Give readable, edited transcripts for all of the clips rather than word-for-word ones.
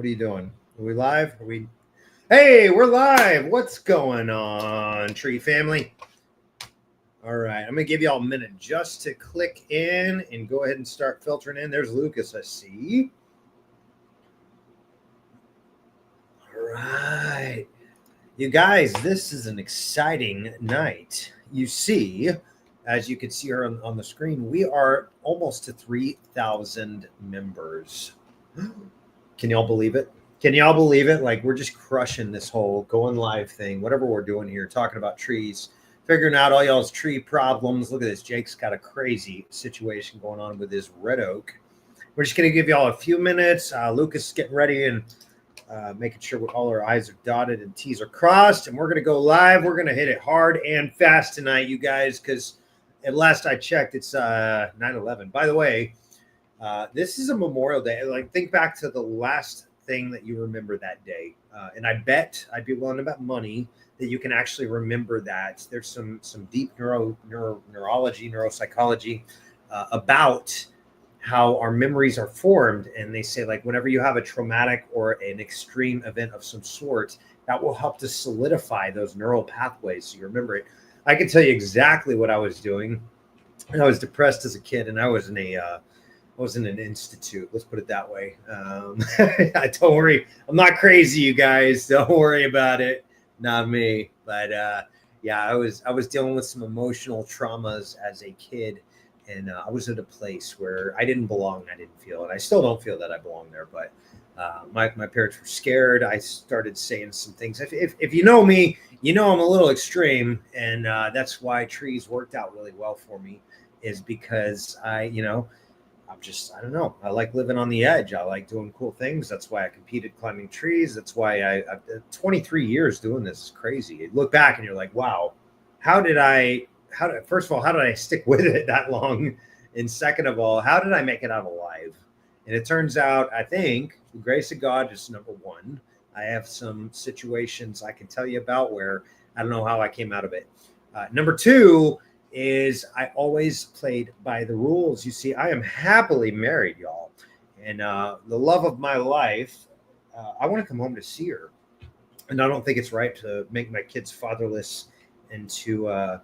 What are you doing? Are we live? Hey, we're live. What's going on, tree family? All right, I'm gonna give y'all a minute just to click in and go ahead and start filtering in. There's Lucas, I see. All right, you guys, this is an exciting night. You see, as you can see here on the screen, we are almost to 3,000 members. Can y'all believe it? Can y'all believe it? Like, we're just crushing this whole going live thing, whatever we're doing here, talking about trees, figuring out all y'all's tree problems. Look at this. Jake's got a crazy situation going on with his red oak. We're just going to give y'all a few minutes. Lucas is getting ready and making sure all our I's are dotted and T's are crossed. And we're going to go live. We're going to hit it hard and fast tonight, you guys, because at last I checked, it's 9/11. By the way, this is a Memorial Day. Like, think back to the last thing that you remember that day. And I bet I'd be willing to bet money that you can actually remember that. There's some deep neurology, neuropsychology about how our memories are formed. And they say, like, whenever you have a traumatic or an extreme event of some sort, that will help to solidify those neural pathways so you remember it. I can tell you exactly what I was doing. I was depressed as a kid, and I was in an institute. Let's put it that way. Don't worry. I'm not crazy, you guys. Don't worry about it. Not me. But yeah, I was dealing with some emotional traumas as a kid. And I was at a place where I didn't belong. I didn't feel it. I still don't feel that I belong there. But my parents were scared. I started saying some things. If you know me, you know I'm a little extreme. And that's why trees worked out really well for me, is because I don't know. I like living on the edge. I like doing cool things. That's why I competed climbing trees. That's why I've 23 years doing this is crazy. You look back and you're like, wow, first of all, how did I stick with it that long? And second of all, how did I make it out alive? And it turns out, I think, the grace of God is number one. I have some situations I can tell you about where I don't know how I came out of it. Number two is I always played by the rules. You see, I am happily married, y'all. And the love of my life, I want to come home to see her. And I don't think it's right to make my kids fatherless and to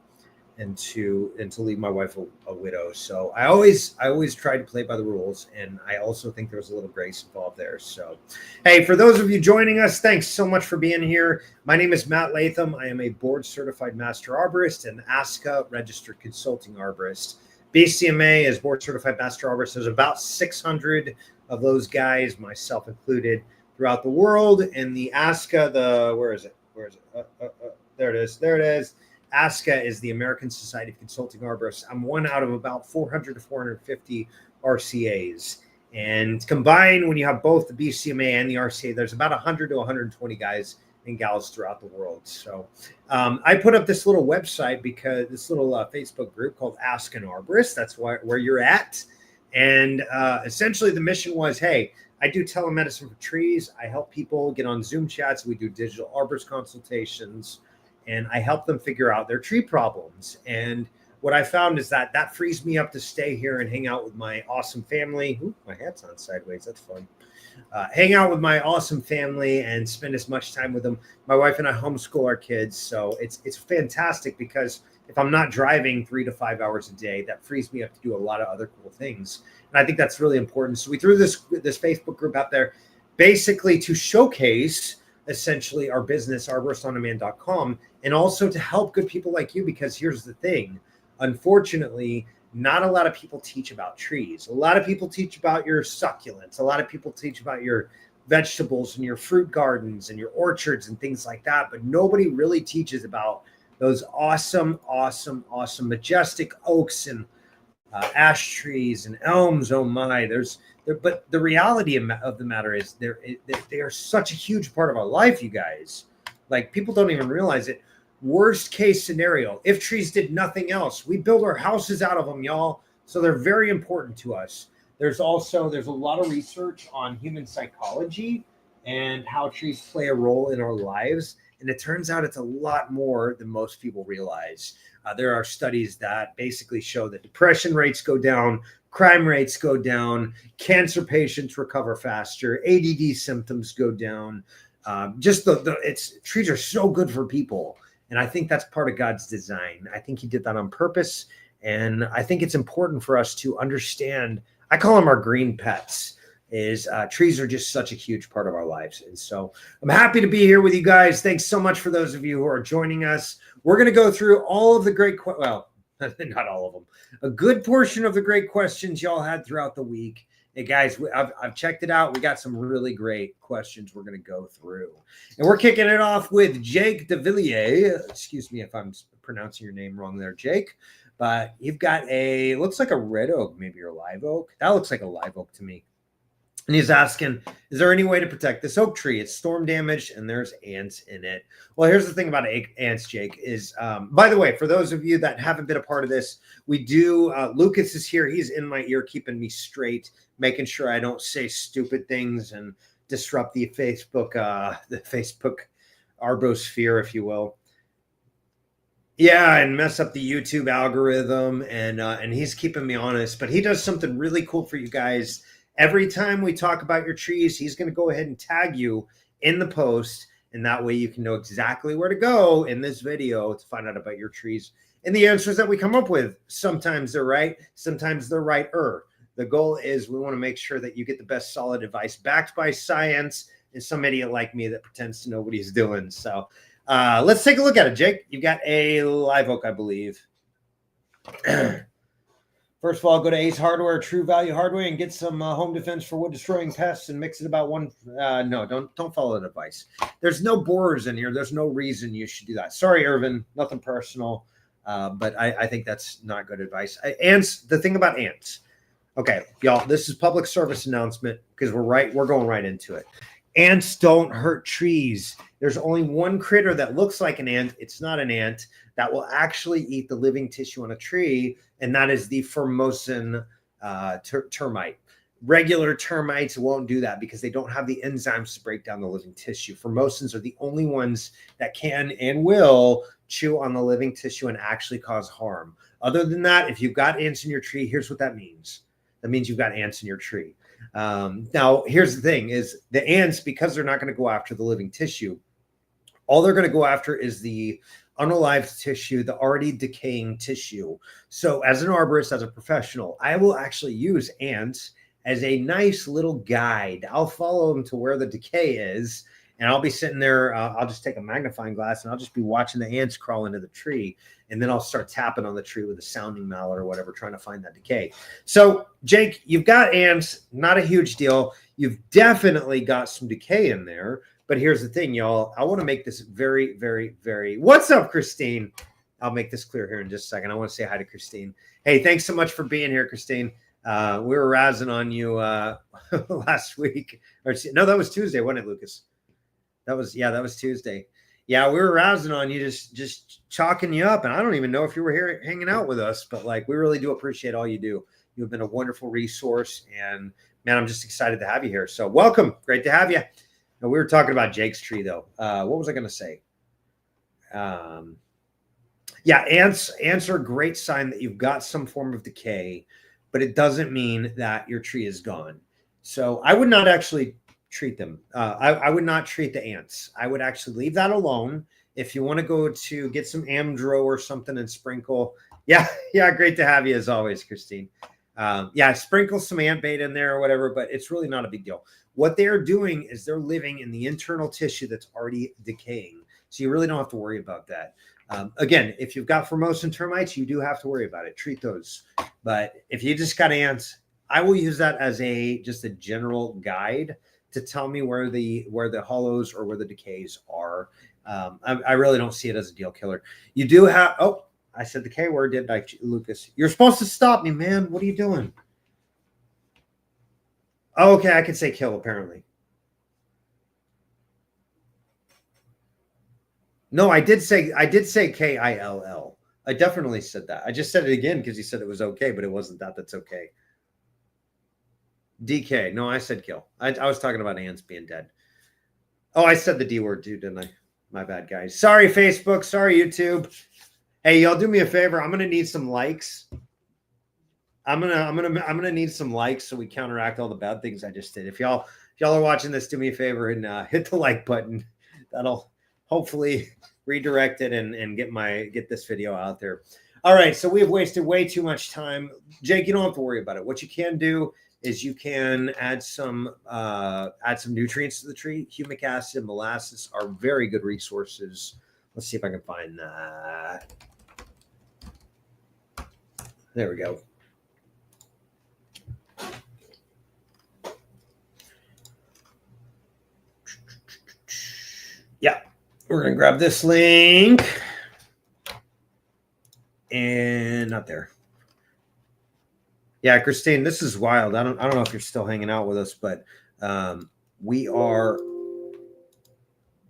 leave my wife a widow. So I always try to play by the rules, and I also think there's a little grace involved there. So, hey, for those of you joining us, thanks so much for being here. My name is Matt Latham. I am a board-certified master arborist and ASCA registered consulting arborist. BCMA is board-certified master arborist. There's about 600 of those guys, myself included, throughout the world. And the ASCA, where is it? There it is. ASCA is the American Society of Consulting Arborists. I'm one out of about 400 to 450 RCAs. And combined, when you have both the BCMA and the RCA, there's about 100 to 120 guys and gals throughout the world. So I put up this little website, because this little Facebook group called Ask an Arborist. That's where you're at. And essentially the mission was, hey, I do telemedicine for trees. I help people get on Zoom chats. We do digital arborist consultations. And I help them figure out their tree problems. And what I found is that frees me up to stay here and hang out with my awesome family. Ooh, my hat's on sideways. That's fun. Hang out with my awesome family and spend as much time with them. My wife and I homeschool our kids. So it's fantastic, because if I'm not driving 3 to 5 hours a day, that frees me up to do a lot of other cool things. And I think that's really important. So we threw this Facebook group out there basically to showcase essentially our business, arboristonDemand.com, and also to help good people like you, because here's the thing. Unfortunately, not a lot of people teach about trees. A lot of people teach about your succulents. A lot of people teach about your vegetables and your fruit gardens and your orchards and things like that, but nobody really teaches about those awesome, majestic oaks and ash trees and elms. Oh my, but the reality of the matter is they are such a huge part of our life, you guys. Like, people don't even realize it. Worst case scenario, if trees did nothing else, we build our houses out of them, y'all. So they're very important to us. There's a lot of research on human psychology and how trees play a role in our lives. And it turns out it's a lot more than most people realize. There are studies that basically show that depression rates go down, crime rates go down, cancer patients recover faster, ADD symptoms go down. Just trees are so good for people. And I think that's part of God's design. I think he did that on purpose. And I think it's important for us to understand, I call them our green pets, is trees are just such a huge part of our lives. And so I'm happy to be here with you guys. Thanks so much for those of you who are joining us. We're going to go through all of the great, well, not all of them, a good portion of the great questions y'all had throughout the week. Hey guys, I've checked it out. We got some really great questions we're going to go through. And we're kicking it off with Jake DeVilliers. Excuse me if I'm pronouncing your name wrong there, Jake. But you've got looks like a red oak, maybe your live oak. That looks like a live oak to me. And he's asking, is there any way to protect this oak tree? It's storm damaged and there's ants in it. Well, here's the thing about ants, Jake, is, by the way, for those of you that haven't been a part of this, we do, Lucas is here. He's in my ear, keeping me straight, making sure I don't say stupid things and disrupt the Facebook arbosphere, if you will. Yeah, and mess up the YouTube algorithm. And he's keeping me honest, but he does something really cool for you guys. Every time we talk about your trees, he's going to go ahead and tag you in the post. And that way you can know exactly where to go in this video to find out about your trees and the answers that we come up with. Sometimes they're right. Sometimes they're righter. The goal is we want to make sure that you get the best solid advice backed by science and some idiot like me that pretends to know what he's doing. So let's take a look at it, Jake. You've got a live oak, I believe. First of all, go to Ace Hardware, True Value Hardware, and get some home defense for wood destroying pests and mix it about one. No, don't follow that advice. There's no borers in here. There's no reason you should do that. Sorry, Irvin, nothing personal, but I think that's not good advice. Ants. The thing about ants. Okay, y'all, this is public service announcement because we're going right into it. Ants don't hurt trees. There's only one critter that looks like an ant. It's not an ant that will actually eat the living tissue on a tree, and that is the Formosan termite. Regular termites won't do that because they don't have the enzymes to break down the living tissue. Formosans are the only ones that can and will chew on the living tissue and actually cause harm. Other than that, if you've got ants in your tree, here's what that means. That means you've got ants in your tree. Now, here's the thing is the ants, because they're not going to go after the living tissue, all they're going to go after is the unalived tissue, the already decaying tissue. So as an arborist, as a professional, I will actually use ants as a nice little guide. I'll follow them to where the decay is, and I'll be sitting there. I'll just take a magnifying glass and I'll just be watching the ants crawl into the tree. And then I'll start tapping on the tree with a sounding mallet or whatever, trying to find that decay. So, Jake, you've got ants, not a huge deal. You've definitely got some decay in there. But here's the thing, y'all. I want to make this very, very, very... What's up, Christine? I'll make this clear here in just a second. I want to say hi to Christine. Hey, thanks so much for being here, Christine. We were razzing on you last week. No, that was Tuesday, wasn't it, Lucas? That was Tuesday. Yeah, we were rousing on you, just chalking you up. And I don't even know if you were here hanging out with us, but like, we really do appreciate all you do. You've been a wonderful resource, and man, I'm just excited to have you here. So welcome. Great to have you. Now, we were talking about Jake's tree though. What was I going to say? Yeah, ants are a great sign that you've got some form of decay, but it doesn't mean that your tree is gone. So I would not actually treat them. I would not treat the ants. I would actually leave that alone. If you want to go to get some Amdro or something and sprinkle. Yeah, great to have you as always, Christine. Yeah, sprinkle some ant bait in there or whatever, but it's really not a big deal. What they're doing is they're living in the internal tissue that's already decaying. So you really don't have to worry about that. Again, if you've got Formosan termites, you do have to worry about it. Treat those. But if you just got ants, I will use that as just a general guide to tell me where the hollows or where the decays are. I really don't see it as a deal killer. You do have, oh, I said the K word, didn't I, Lucas? You're supposed to stop me, man. What are you doing? Oh, okay, I can say kill, apparently. No, I did say Kill. I definitely said that. I just said it again because you said it was okay, but it wasn't that. That's okay. DK. No, I said kill. I was talking about ants being dead. Oh, I said the D word too, didn't I? My bad, guys. Sorry, Facebook. Sorry, YouTube. Hey, y'all do me a favor. I'm going to need some likes. I'm gonna need some likes so we counteract all the bad things I just did. If y'all are watching this, do me a favor and hit the like button. That'll hopefully redirect it and get this video out there. All right, so we have wasted way too much time. Jake, you don't have to worry about it. What you can do is you can add some nutrients to the tree. Humic acid and molasses are very good resources. Let's see if I can find that. There we go. Yeah, we're gonna grab this link and not there. Yeah, Christine, this is wild. I don't know if you're still hanging out with us, but we're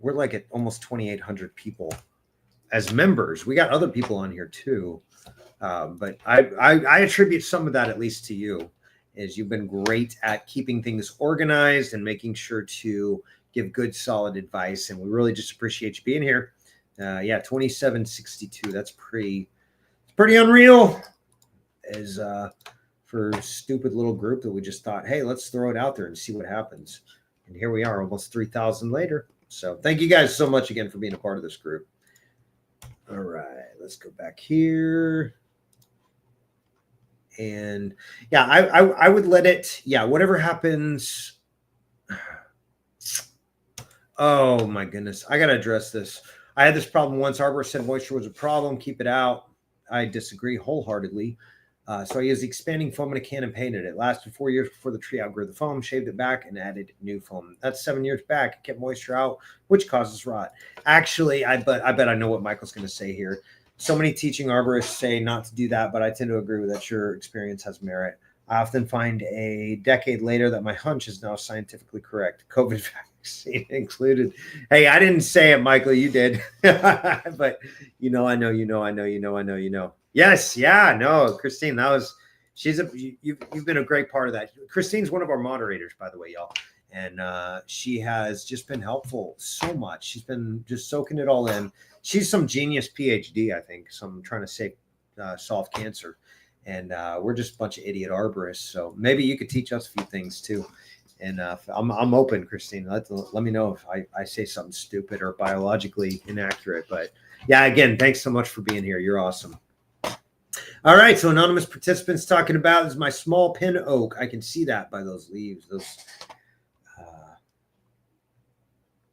like at almost 2,800 people as members. We got other people on here too, but I attribute some of that at least to you, is you've been great at keeping things organized and making sure to give good, solid advice, and we really just appreciate you being here. Yeah, 2762. That's pretty unreal. As for a stupid little group that we just thought, hey, let's throw it out there and see what happens. And here we are, almost 3,000 later. So thank you guys so much again for being a part of this group. All right, let's go back here. And yeah, I would let it, yeah, whatever happens. Oh my goodness, I gotta address this. I had this problem once. Arborist said moisture was a problem, keep it out. I disagree wholeheartedly. So I used expanding foam in a can and painted it. Lasted 4 years before the tree outgrew the foam, shaved it back, and added new foam. That's 7 years back. It kept moisture out, which causes rot. Actually, I bet I know what Michael's going to say here. So many teaching arborists say not to do that, but I tend to agree with that. Your experience has merit. I often find a decade later that my hunch is now scientifically correct. COVID vaccine included. Hey, I didn't say it, Michael. You did. But you know. Yes, yeah, no, Christine, you've been a great part of that. Christine's one of our moderators, by the way, y'all. And she has just been helpful so much. She's been just soaking it all in. She's some genius PhD, I think. Some trying to solve cancer. And we're just a bunch of idiot arborists. So maybe you could teach us a few things too. And I'm open, Christine. Let me know if I say something stupid or biologically inaccurate. But yeah, again, thanks so much for being here. You're awesome. All right, so anonymous participants talking about is my small pin oak. I can see that by those leaves, those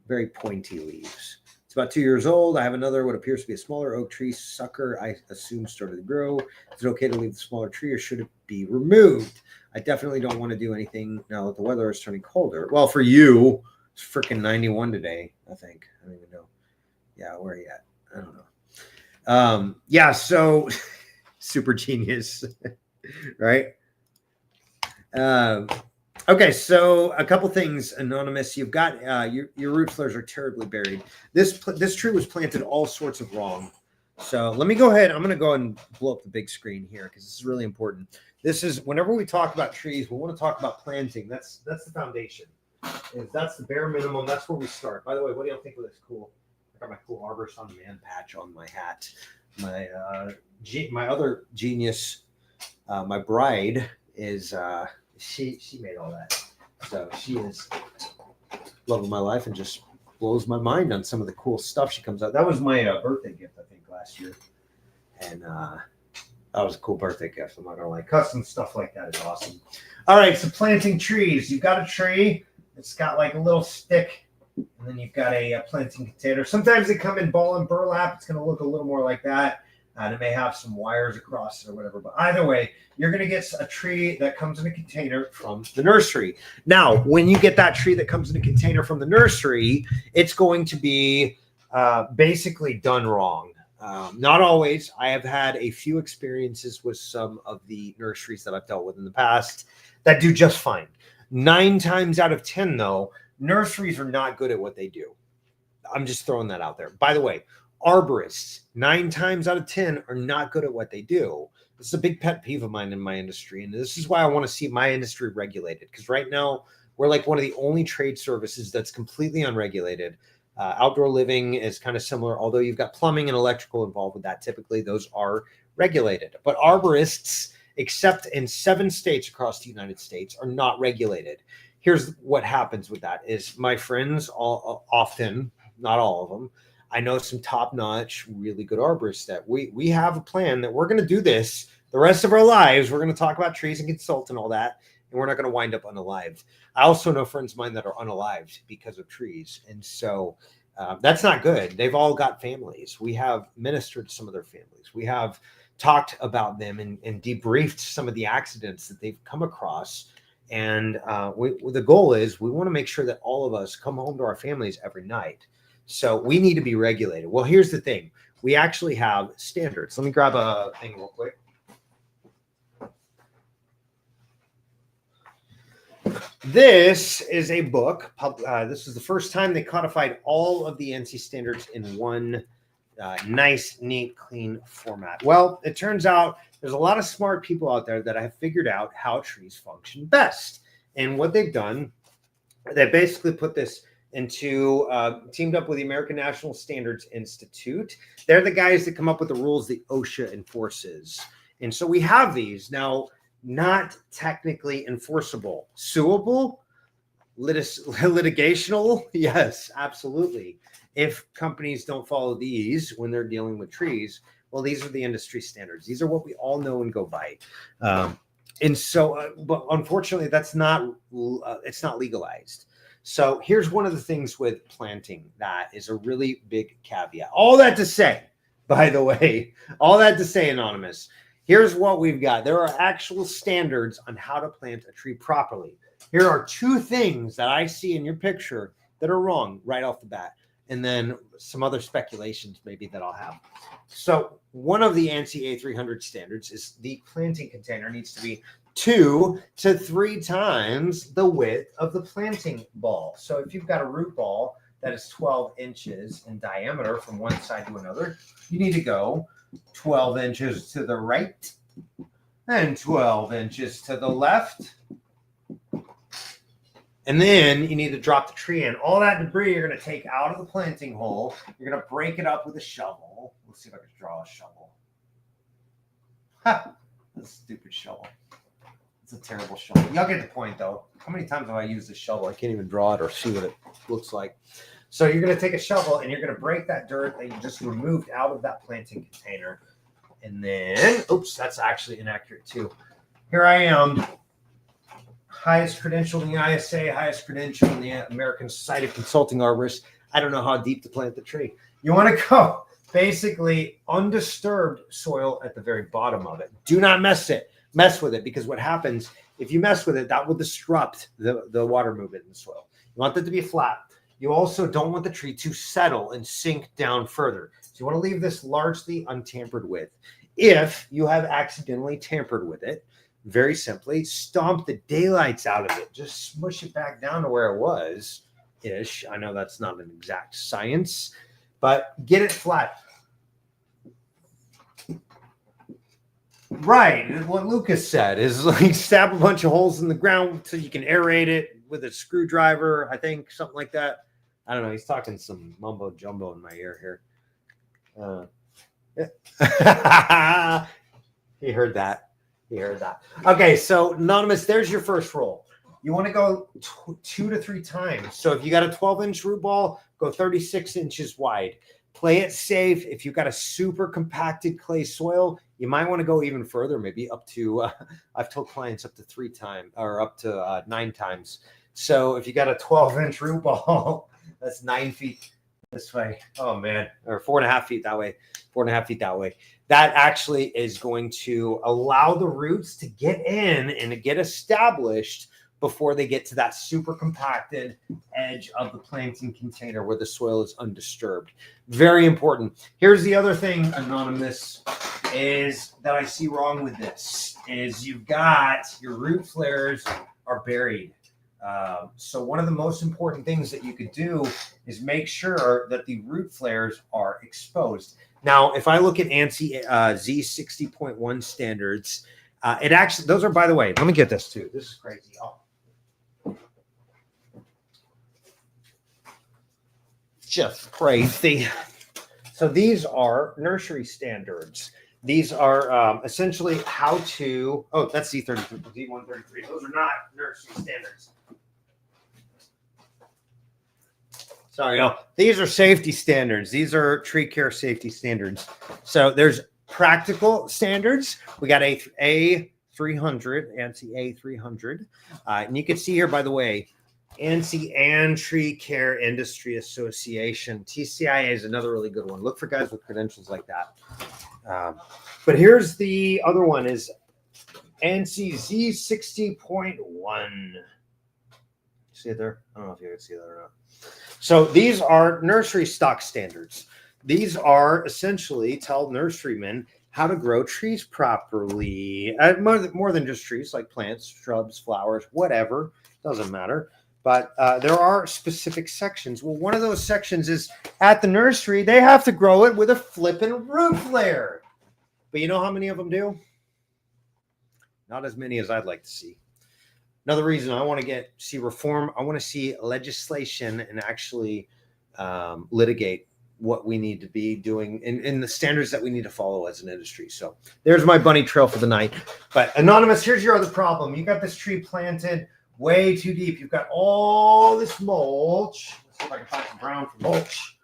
very pointy leaves. It's about 2 years old. I have another what appears to be a smaller oak tree sucker. I assume started to grow. Is it okay to leave the smaller tree, or should it be removed? I definitely don't want to do anything now that the weather is turning colder. Well, for you, it's freaking 91 today, I think. I don't even know. Yeah, where are you at? I don't know. Yeah, so super genius, right? Okay, so a couple things, anonymous. You've got your root flares are terribly buried. This tree was planted all sorts of wrong. So let me go ahead. I'm going to go and blow up the big screen here because this is really important. This is whenever we talk about trees, we want to talk about planting. That's the foundation. That's the bare minimum. That's where we start. By the way, what do y'all think of this? Cool. I got my cool Arborist on man patch on my hat. My other genius, my bride is she made all that. So she is love of my life and just blows my mind on some of the cool stuff she comes out. That was my birthday gift, I think, last year. And that was a cool birthday gift. I'm not gonna lie. Custom stuff like that is awesome. All right, so planting trees. You've got a tree. It's got like a little stick, and then you've got a planting container. Sometimes they come in ball and burlap. It's gonna look a little more like that. And it may have some wires across it or whatever. But either way, you're going to get a tree that comes in a container from the nursery. Now, when you get that tree that comes in a container from the nursery, it's going to be basically done wrong. Not always. I have had a few experiences with some of the nurseries that I've dealt with in the past that do just fine. 9 times out of 10, though, nurseries are not good at what they do. I'm just throwing that out there. By the way, arborists 9 times out of 10 are not good at what they do. This is a big pet peeve of mine in my industry, and this is why I want to see my industry regulated, because right now we're like one of the only trade services that's completely unregulated. Outdoor living is kind of similar, although you've got plumbing and electrical involved with that. Typically those are regulated, but arborists except in 7 states across the United States, are not regulated. Here's what happens with that is my friends all often, not all of them, I know some top-notch, really good arborists that we have a plan that we're going to do this the rest of our lives. We're going to talk about trees and consult and all that, and we're not going to wind up unalived. I also know friends of mine that are unalived because of trees, and so that's not good. They've all got families. We have ministered to some of their families. We have talked about them and debriefed some of the accidents that they've come across. And the goal is we want to make sure that all of us come home to our families every night. So we need to be regulated. Well, here's the thing. We actually have standards. Let me grab a thing real quick. This is a book. This is the first time they codified all of the ANSI standards in one nice, neat, clean format. Well, it turns out there's a lot of smart people out there that have figured out how trees function best. And what they've done, they basically put this into teamed up with the American National Standards Institute. They're the guys that come up with the rules that OSHA enforces. And so we have these now, not technically enforceable, suable, litigational. Yes, absolutely. If companies don't follow these when they're dealing with trees, well, these are the industry standards. These are what we all know and go by. And so, but unfortunately, that's not, it's not legalized. So here's one of the things with planting that is a really big caveat. All that to say, by the way, all that to say, Anonymous, here's what we've got. There are actual standards on how to plant a tree properly. Here are 2 things that I see in your picture that are wrong right off the bat. And then some other speculations maybe that I'll have. So one of the ANSI A300 standards is the planting container needs to be 2 to 3 times the width of the planting ball. So if you've got a root ball that is 12 inches in diameter from one side to another, you need to go 12 inches to the right and 12 inches to the left. And then you need to drop the tree in. All that debris you're going to take out of the planting hole. You're going to break it up with a shovel. Let's see if I can draw a shovel. Ha! That's a stupid shovel. It's a terrible shovel. Y'all get the point, though. How many times have I used this shovel? I can't even draw it or see what it looks like. So you're going to take a shovel and you're going to break that dirt that you just removed out of that planting container. And then, oops, that's actually inaccurate, too. Here I am. Highest credential in the ISA, highest credential in the American Society of Consulting Arborists. I don't know how deep to plant the tree. You want to go basically undisturbed soil at the very bottom of it. Do not mess with it, because what happens if you mess with it, that will disrupt the water movement in the soil. You want it to be flat. You also don't want the tree to settle and sink down further. So you want to leave this largely untampered with. If you have accidentally tampered with it, very simply, stomp the daylights out of it. Just smush it back down to where it was-ish. I know that's not an exact science, but get it flat. Right. What Lucas said is like stab a bunch of holes in the ground so you can aerate it with a screwdriver, I think, something like that. I don't know. He's talking some mumbo jumbo in my ear here. He heard that. Okay, so Anonymous, there's your first roll. You want to go 2 to 3 times. So if you got a 12-inch root ball, go 36 inches wide. Play it safe. If you've got a super compacted clay soil, you might want to go even further, maybe up to, I've told clients up to 3 times or up to 9 times. So if you got a 12-inch root ball, that's 9 feet this way. Oh, man. Or 4.5 feet that way. 4.5 feet that way. That actually is going to allow the roots to get in and to get established before they get to that super compacted edge of the planting container where the soil is undisturbed. Very important. Here's the other thing, Anonymous, is that I see wrong with this, is you've got your root flares are buried. So one of the most important things that you could do is make sure that the root flares are exposed. Now, if I look at ANSI Z60.1 standards, it actually, those are, by the way, let me get this too. This is crazy. Oh. Just crazy. So these are nursery standards. These are essentially how to, oh, that's Z33, Z133. Those are not nursery standards. Sorry, no, these are safety standards. These are tree care safety standards. So there's practical standards. We got A300, ANSI A300. And you can see here, by the way, ANSI and Tree Care Industry Association. TCIA is another really good one. Look for guys with credentials like that. But here's the other one is ANSI Z60.1. See it there? I don't know if you can see that or not. So these are nursery stock standards. These are essentially tell nurserymen how to grow trees properly. More than just trees, like plants, shrubs, flowers, whatever. Doesn't matter. But there are specific sections. Well, one of those sections is at the nursery, they have to grow it with a flippin' root flare. But you know how many of them do? Not as many as I'd like to see. Another reason I want to see reform, I want to see legislation and actually litigate what we need to be doing in the standards that we need to follow as an industry. So there's my bunny trail for the night. But Anonymous, here's your other problem. You got this tree planted way too deep. You've got all this mulch. Let's see if I can find some brown for mulch.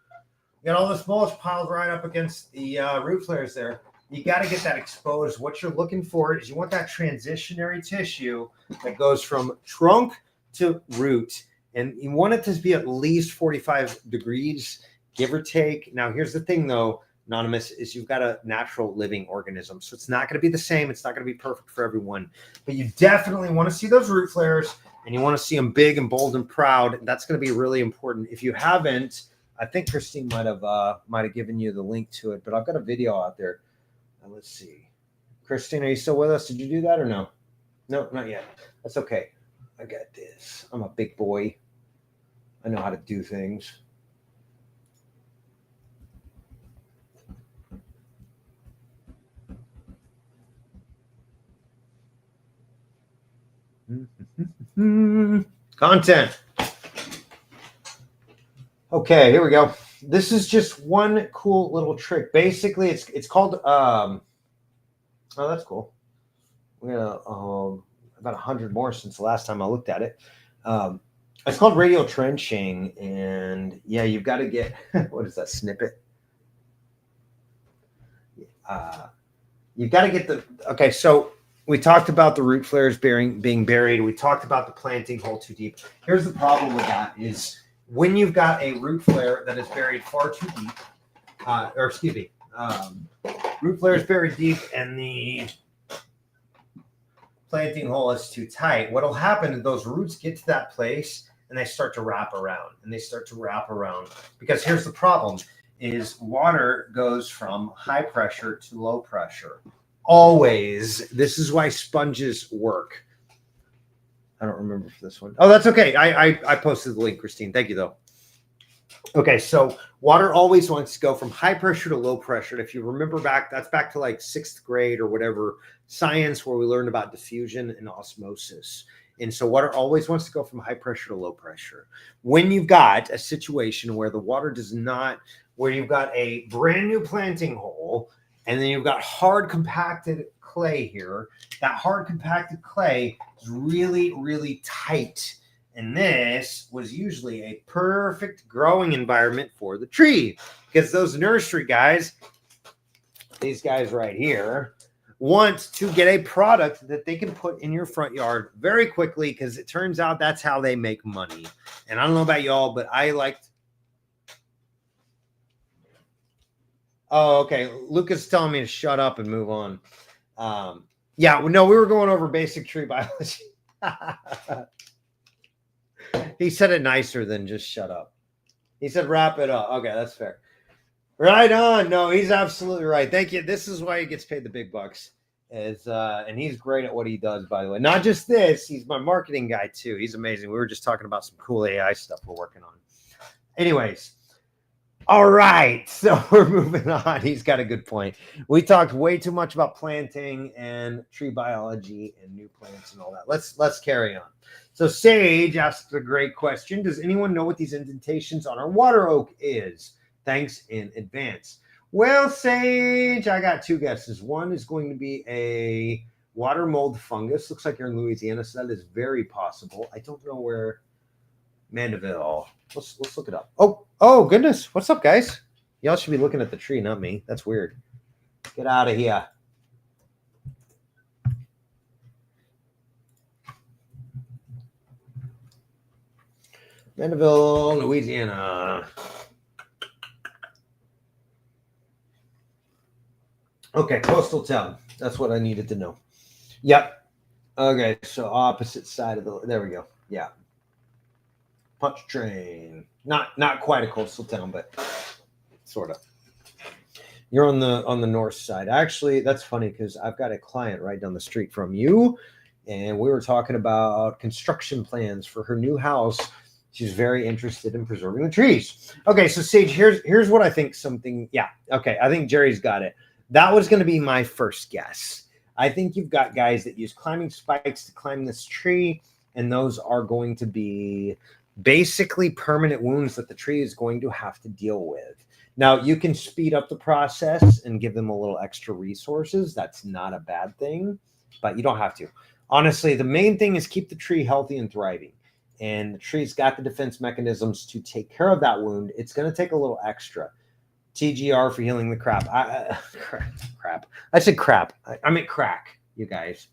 You got all this mulch piled right up against the root flares there. You got to get that exposed. What you're looking for is you want that transitionary tissue that goes from trunk to root. And you want it to be at least 45 degrees, give or take. Now, here's the thing, though, Anonymous, is you've got a natural living organism. So it's not going to be the same. It's not going to be perfect for everyone. But you definitely want to see those root flares, and you want to see them big and bold and proud. That's going to be really important. If you haven't, I think Christine might have given you the link to it, but I've got a video out there. Let's see. Christine, are you still with us? Did you do that or no? No, not yet. That's okay. I got this. I'm a big boy. I know how to do things. Content. Okay, here we go. This is just one cool little trick. Basically, it's called oh, that's cool. We got about 100 more since the last time I looked at it. It's called radial trenching, and yeah, you've got to get what is that snippet? You've got to get the okay. So we talked about the root flares being buried. We talked about the planting hole too deep. Here's the problem with that is when you've got a root flare that is buried far too deep, root flare is buried deep and the planting hole is too tight, what'll happen is those roots get to that place and they start to wrap around because here's the problem is water goes from high pressure to low pressure. Always. This is why sponges work. I don't remember for this one. Oh, that's okay. I posted the link, Christine. Thank you, though. Okay, so water always wants to go from high pressure to low pressure. And if you remember back, that's back to like 6th grade or whatever science where we learned about diffusion and osmosis. And so water always wants to go from high pressure to low pressure. When you've got a situation where the water does not, where you've got a brand new planting hole, and then you've got hard compacted clay here. That hard compacted clay is really, really tight. And this was usually a perfect growing environment for the tree because those nursery guys, these guys right here, want to get a product that they can put in your front yard very quickly because it turns out that's how they make money. And I don't know about y'all, but I liked. Oh, okay. Lucas is telling me to shut up and move on. Yeah, no, we were going over basic tree biology. He said it nicer than just shut up. He said wrap it up. Okay, that's fair. Right on. No, he's absolutely right. Thank you. This is why he gets paid the big bucks. And he's great at what he does, by the way. Not just this, he's my marketing guy too. He's amazing. We were just talking about some cool AI stuff we're working on. Anyways. All right, so we're moving on. He's got a good point. We talked way too much about planting and tree biology and new plants and all that. Let's carry on. So Sage asks a great question. Does anyone know what these indentations on our water oak is? Thanks in advance. Well, Sage, I got two guesses. One is going to be a water mold fungus. Looks like you're in Louisiana, so that is very possible. I don't know where Mandeville. Let's look it up. Oh goodness. What's up, guys? Y'all should be looking at the tree, not me. That's weird. Get out of here. Mandeville, Louisiana. Okay, coastal town. That's what I needed to know. Yep. Okay, so opposite side of the. There we go. Yeah. Punch train. Not quite a coastal town, but sort of. You're on the north side. Actually, that's funny because I've got a client right down the street from you, and we were talking about construction plans for her new house. She's very interested in preserving the trees. Okay, so Sage, here's what I think. Yeah. Okay, I think Jerry's got it. That was going to be my first guess. I think you've got guys that use climbing spikes to climb this tree, and those are going to be basically permanent wounds that the tree is going to have to deal with. Now, you can speed up the process and give them a little extra resources. That's not a bad thing, but you don't have to. Honestly, the main thing is keep the tree healthy and thriving. And the tree's got the defense mechanisms to take care of that wound. It's going to take a little extra. TGR for healing the crap. Crap. I said crap. I meant crack, you guys.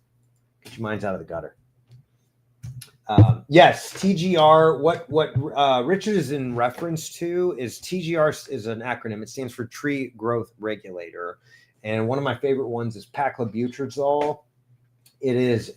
Get your minds out of the gutter. Yes, TGR. What Richard is in reference to is TGR is an acronym. It stands for Tree Growth Regulator. And one of my favorite ones is paclobutrazole. It is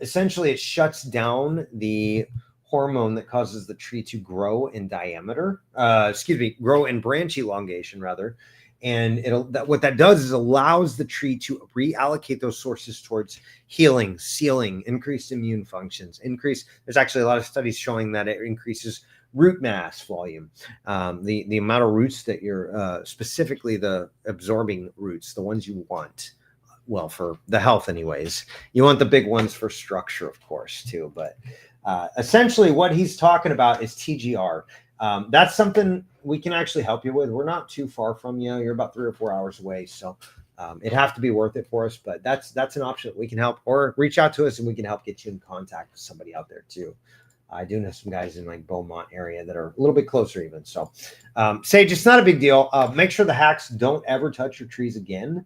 essentially it shuts down the hormone that causes the tree to grow in diameter, grow in branch elongation rather. And what that does is allows the tree to reallocate those sources towards healing, sealing, increased immune functions, there's actually a lot of studies showing that it increases root mass volume, the amount of roots that you're, specifically the absorbing roots, the ones you want. Well, for the health anyways, you want the big ones for structure, of course, too. But essentially what he's talking about is TGR. That's something we can actually help you with. We're not too far from you. You're about 3 or 4 hours away. So it'd have to be worth it for us. But that's an option that we can help, or reach out to us and we can help get you in contact with somebody out there too. I do know some guys in like Beaumont area that are a little bit closer even. So Sage, it's not a big deal. Make sure the hacks don't ever touch your trees again.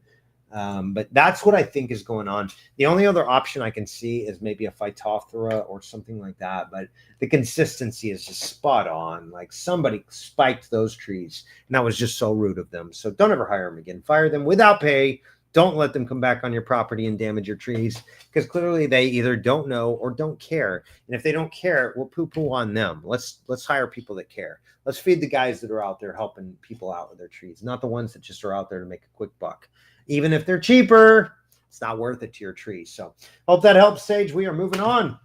But that's what I think is going on. The only other option I can see is maybe a Phytophthora or something like that. But the consistency is just spot on. Like somebody spiked those trees, and that was just so rude of them. So don't ever hire them again. Fire them without pay. Don't let them come back on your property and damage your trees, because clearly they either don't know or don't care. And if they don't care, we'll poo-poo on them. Let's hire people that care. Let's feed the guys that are out there helping people out with their trees, not the ones that just are out there to make a quick buck. Even if they're cheaper, it's not worth it to your tree. So hope that helps, Sage. We are moving on.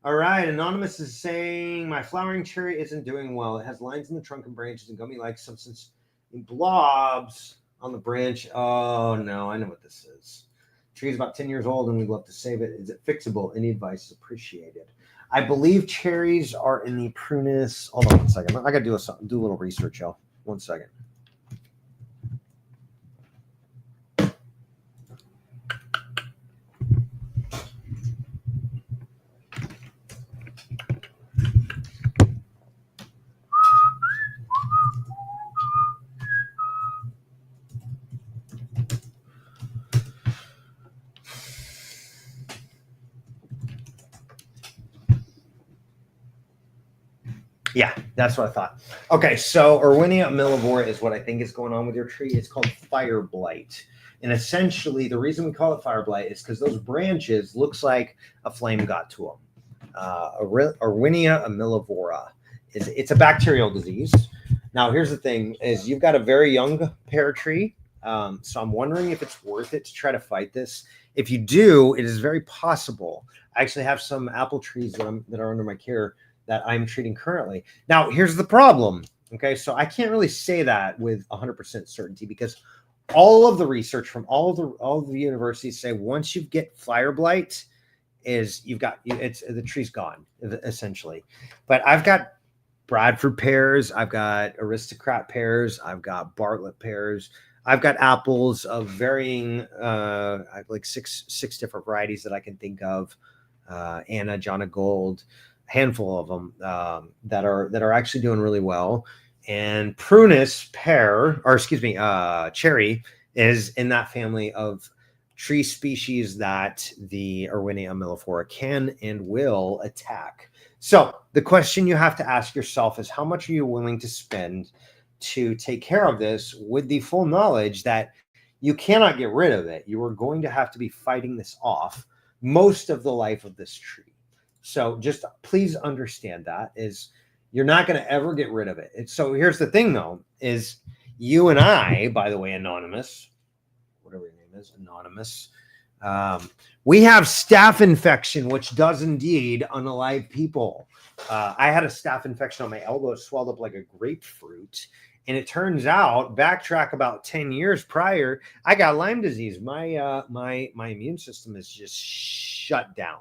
All right. Anonymous is saying, my flowering cherry isn't doing well. It has lines in the trunk and branches and gummy-like substance in blobs on the branch. Oh, no. I know what this is. The tree is about 10 years old, and we'd love to save it. Is it fixable? Any advice is appreciated. I believe cherries are in the prunus. Hold on one second. I got to do a little research, y'all. 1 second. Yeah, that's what I thought. Okay, so Erwinia millivora is what I think is going on with your tree. It's called fire blight. And essentially, the reason we call it fire blight is because those branches looks like a flame got to them. Erwinia millivora it's a bacterial disease. Now, here's the thing: is you've got a very young pear tree, so I'm wondering if it's worth it to try to fight this. If you do, it is very possible. I actually have some apple trees that are under my care that I'm treating currently. Now, here's the problem. Okay, so I can't really say that with 100% certainty, because all of the research from all of the universities say once you get fire blight, the tree's gone essentially. But I've got Bradford pears. I've got aristocrat pears. I've got Bartlett pears. I've got apples of varying, I've like six different varieties that I can think of. Anna, John of Gold, a handful of them that are actually doing really well. And Prunus pear, or excuse me, cherry is in that family of tree species that the Erwinia mellifera can and will attack. So the question you have to ask yourself is, how much are you willing to spend to take care of this with the full knowledge that you cannot get rid of it? You are going to have to be fighting this off most of the life of this tree. So just please understand that is you're not going to ever get rid of it. So here's the thing though, is you and I, by the way, anonymous, whatever your name is, anonymous, we have staph infection, which does indeed unalive people. I had a staph infection on my elbow. It swelled up like a grapefruit. And it turns out, backtrack about 10 years prior, I got Lyme disease. My immune system is just shut down.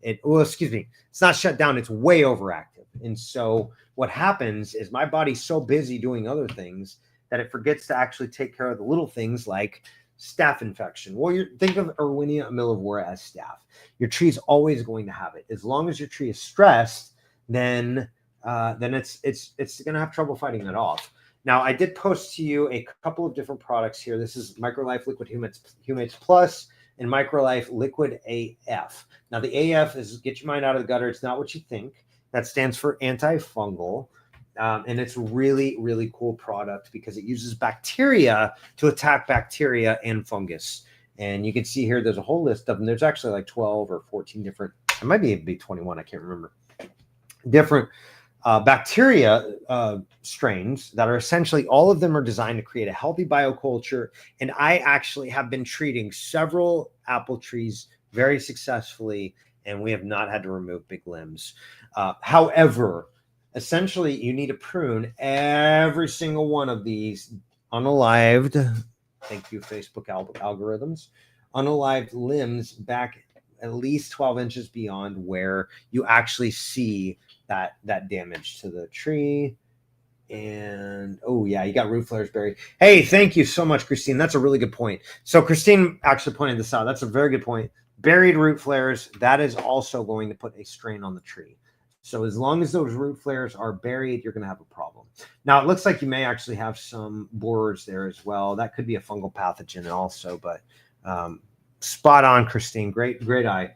Excuse me, it's not shut down. It's way overactive. And so what happens is my body's so busy doing other things that it forgets to actually take care of the little things like staph infection. Well, think of Erwinia mellifera as staph. Your tree's always going to have it. As long as your tree is stressed, then it's going to have trouble fighting that off. Now, I did post to you a couple of different products here. This is Microlife Liquid Humates Plus and Microlife Liquid AF. Now, the AF is get your mind out of the gutter. It's not what you think. That stands for antifungal. And it's really, really cool product because it uses bacteria to attack bacteria and fungus. And you can see here, there's a whole list of them. There's actually like 12 or 14 different, it might be 21, I can't remember, different bacteria strains that are essentially, all of them are designed to create a healthy bioculture. And I actually have been treating several apple trees very successfully, and we have not had to remove big limbs. However, essentially, you need to prune every single one of these unalived, thank you, Facebook algorithms, unalived limbs back at least 12 inches beyond where you actually see that damage to the tree. And oh yeah, you got root flares buried. Hey, thank you so much, Christine. That's a really good point. So Christine actually pointed this out. That's a very good point. Buried root flares, that is also going to put a strain on the tree. So as long as those root flares are buried, you're going to have a problem. Now, it looks like you may actually have some borers there as well. That could be a fungal pathogen also, but spot on, Christine. Great eye.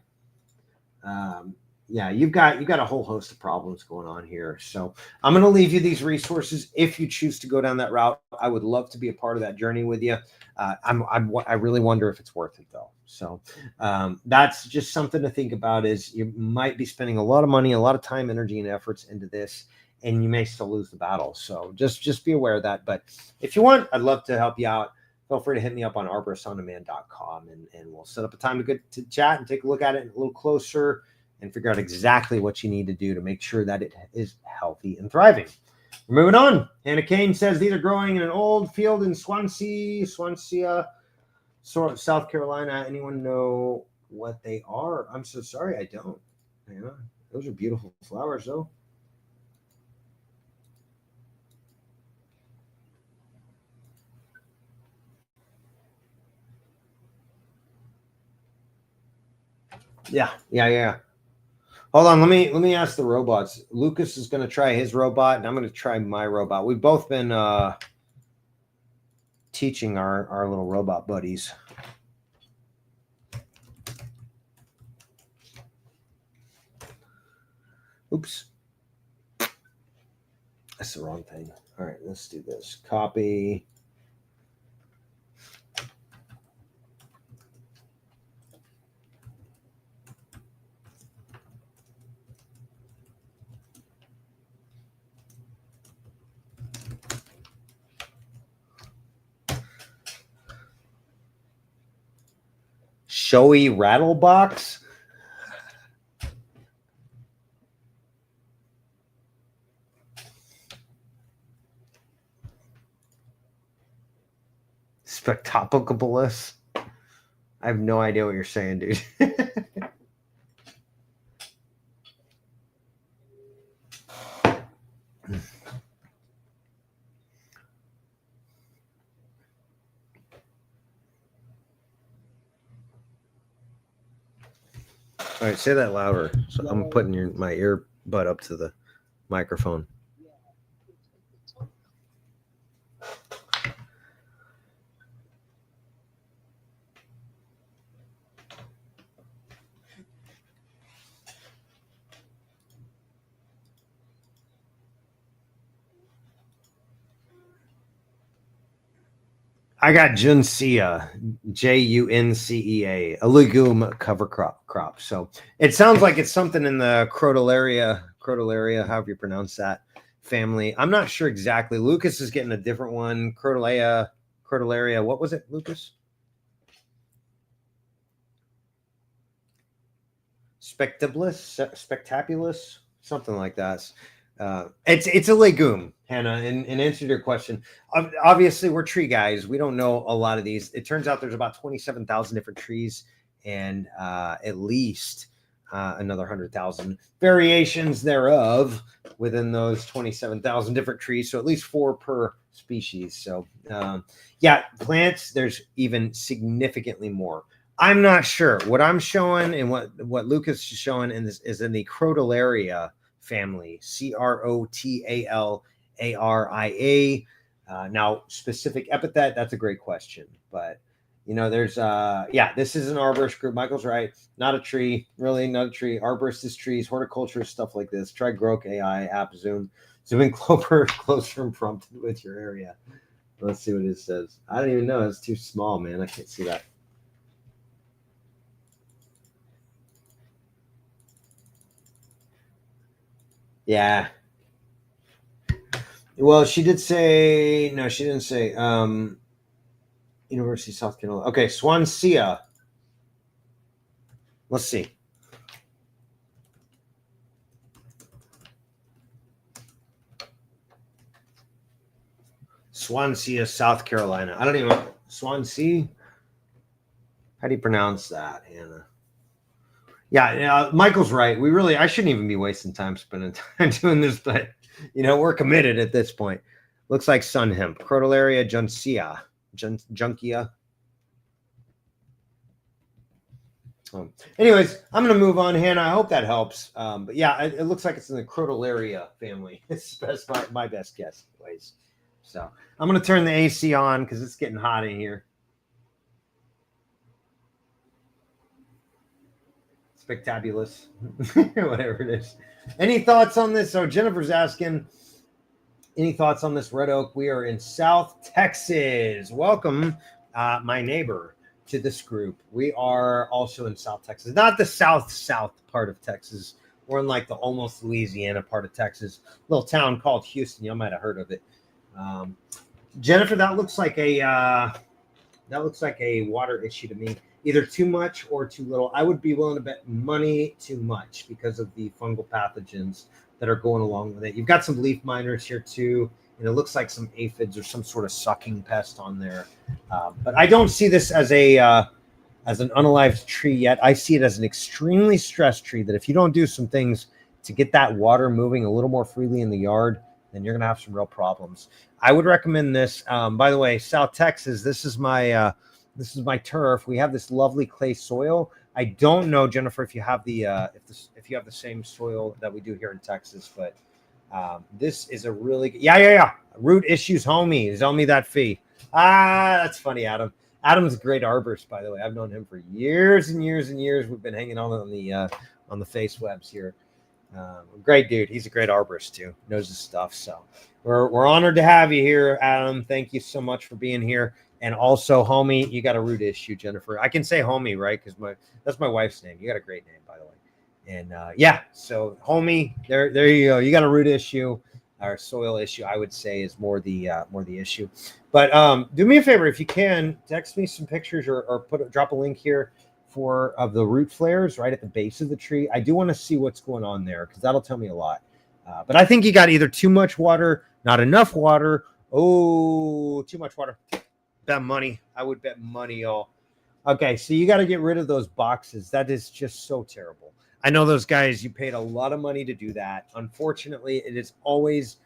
Yeah, you've got a whole host of problems going on here. So I'm going to leave you these resources. If you choose to go down that route, I would love to be a part of that journey with you. I really wonder if it's worth it though. So that's just something to think about, is you might be spending a lot of money, a lot of time, energy, and efforts into this, and you may still lose the battle. So just be aware of that. But if you want, I'd love to help you out. Feel free to hit me up on arboristondemand.com, and we'll set up a time to chat and take a look at it a little closer and figure out exactly what you need to do to make sure that it is healthy and thriving. We're moving on. Hannah Kane says these are growing in an old field in Swansea, South Carolina. Anyone know what they are? I'm so sorry, I don't. Yeah, those are beautiful flowers, though. Yeah. Hold on, let me ask the robots. Lucas is going to try his robot, and I'm going to try my robot. We've both been teaching our little robot buddies. Oops. That's the wrong thing. All right, let's do this. Copy. Showy rattle box. Spectopicabulus. I have no idea what you're saying, dude. All right, say that louder. So I'm putting my earbud up to the microphone. I got Juncea, Juncea, a legume cover crop. So it sounds like it's something in the crotalaria, however you pronounce that family. I'm not sure exactly. Lucas is getting a different one. Crotalaria. What was it, Lucas? Spectabilis, something like that. It's a legume, Hannah. In answer to your question, obviously we're tree guys. We don't know a lot of these. It turns out there's about 27,000 different trees, and at least another 100,000 variations thereof within those 27,000 different trees. So at least 4 per species. So yeah, plants. There's even significantly more. I'm not sure. What I'm showing and what Lucas is showing in this is in the crotalaria family, Crotalaria. Now, specific epithet, that's a great question. But, you know, there's, yeah, this is an arborist group. Michael's right. Not a tree, really, not a tree. Arborist is trees, horticulture, stuff like this. Try Grok AI, app zoom in closer and prompted with your area. Let's see what it says. I don't even know. It's too small, man. I can't see that. Yeah. Well, she did say no. She didn't say University of South Carolina. Okay, Swansea. Let's see. Swansea, South Carolina. I don't even know. Swansea. How do you pronounce that, Hannah? Yeah, Michael's right. I shouldn't even be wasting time spending time doing this, but you know, we're committed at this point. Looks like sun hemp. Crotalaria junkia. Anyways, I'm going to move on, Hannah. I hope that helps. But yeah, it looks like it's in the crotalaria family. It's my best guess, anyways. So I'm going to turn the AC on because it's getting hot in here. Spectabulous, whatever it is. Any thoughts on this? So Jennifer's asking, any thoughts on this red oak? We are in South Texas. Welcome, my neighbor, to this group. We are also in South Texas, not the south part of Texas. We're in like the almost Louisiana part of Texas, little town called Houston. You might have heard of it. Jennifer, that looks like a water issue to me. Either too much or too little. I would be willing to bet money too much because of the fungal pathogens that are going along with it. You've got some leaf miners here too, and it looks like some aphids or some sort of sucking pest on there. But I don't see this as an unalived tree yet. I see it as an extremely stressed tree that if you don't do some things to get that water moving a little more freely in the yard, then you're going to have some real problems. I would recommend this. By the way, South Texas, this is my turf. We have this lovely clay soil. I don't know, Jennifer, if you have the if you have the same soil that we do here in Texas, but this is a really yeah. Root issues, homie. Sell me that fee. That's funny, Adam. Adam's a great arborist, by the way. I've known him for years and years and years. We've been hanging on the face webs here. Great dude. He's a great arborist too. Knows his stuff. So we're honored to have you here, Adam. Thank you so much for being here. And also, homie, you got a root issue, Jennifer. I can say homie, right? Because that's my wife's name. You got a great name, by the way. And yeah, so homie, there you go. You got a root issue or soil issue. I would say is more the issue. But do me a favor, if you can, text me some pictures or drop a link here of the root flares right at the base of the tree. I do want to see what's going on there because that'll tell me a lot. But I think you got either too much water, not enough water. Oh, too much water. Bet money. I would bet money, y'all. Okay, so you got to get rid of those boxes. That is just so terrible. I know those guys, you paid a lot of money to do that. Unfortunately, it is always,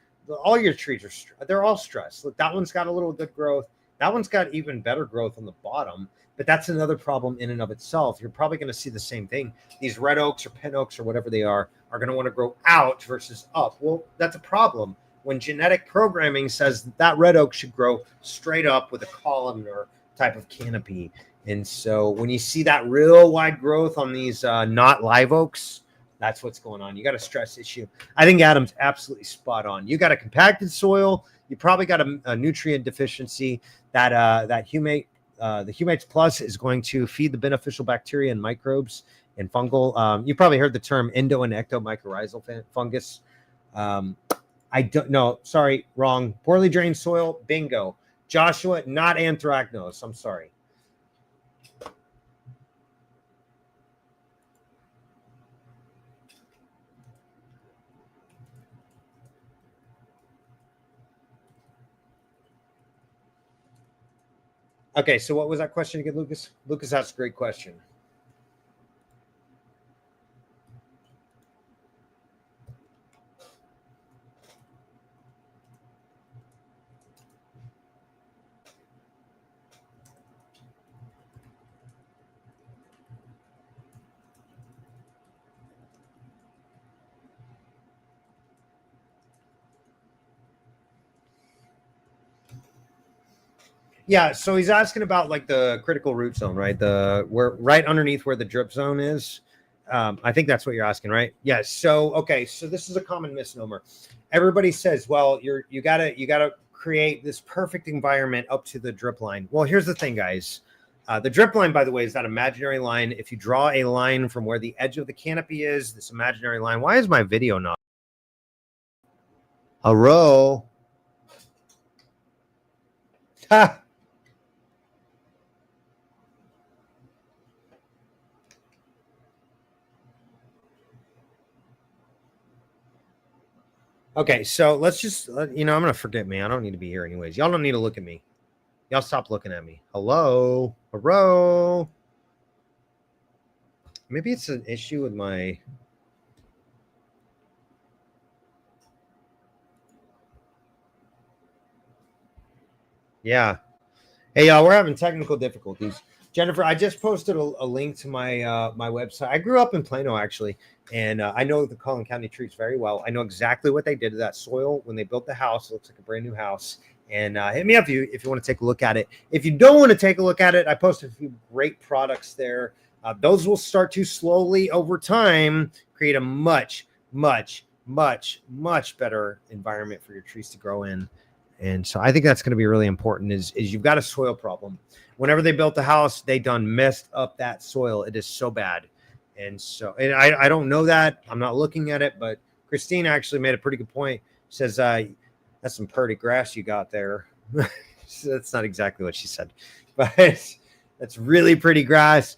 all your trees they're all stressed. Look, that one's got a little good growth. That one's got even better growth on the bottom, but that's another problem in and of itself. You're probably going to see the same thing. These red oaks or pin oaks or whatever they are going to want to grow out versus up. Well, that's a problem. When genetic programming says that red oak should grow straight up with a columnar type of canopy. And so when you see that real wide growth on these not live oaks, that's what's going on. You got a stress issue. I think Adam's absolutely spot on. You got a compacted soil. You probably got a nutrient deficiency. That humate, the Humates Plus is going to feed the beneficial bacteria and microbes and fungal. You probably heard the term endo and ectomycorrhizal fungus. I don't know. Sorry, wrong. Poorly drained soil. Bingo. Joshua, not anthracnose. I'm sorry. Okay, so what was that question again, Lucas? Lucas asked a great question. Yeah, so he's asking about like the critical root zone, right? Right underneath where the drip zone is. I think that's what you're asking, right? Yes. Yeah, so okay, so this is a common misnomer. Everybody says, well, you gotta create this perfect environment up to the drip line. Well, here's the thing, guys. The drip line, by the way, is that imaginary line. If you draw a line from where the edge of the canopy is, this imaginary line. Why is my video not? A row. Ha. Okay, so let's just, I'm going to forget me. I don't need to be here anyways. Y'all don't need to look at me. Y'all stop looking at me. Hello? Hello? Maybe it's an issue with my... Yeah. Hey, y'all, we're having technical difficulties. Jennifer, I just posted a link to my my website. I grew up in Plano, actually, and I know the Collin County trees very well. I know exactly what they did to that soil when they built the house. It looks like a brand new house. And hit me up if you want to take a look at it. If you don't want to take a look at it, I posted a few great products there. Those will start to slowly over time create a much, much, much, much better environment for your trees to grow in. And so I think that's going to be really important is you've got a soil problem. Whenever they built the house, they done messed up that soil. It is so bad. And so, and I don't know that. I'm not looking at it, but Christine actually made a pretty good point. Says, that's some pretty grass you got there. That's not exactly what she said, but that's really pretty grass.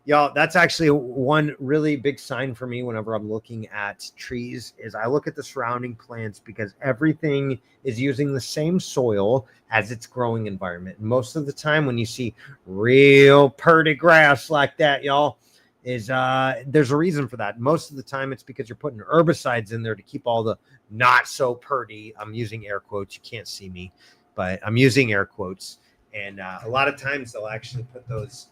Y'all, that's actually one really big sign for me whenever I'm looking at trees is I look at the surrounding plants because everything is using the same soil as its growing environment. Most of the time when you see real pretty grass like that, y'all, is there's a reason for that. Most of the time it's because you're putting herbicides in there to keep all the not so pretty. I'm using air quotes. You can't see me, but I'm using air quotes. And a lot of times they'll actually put those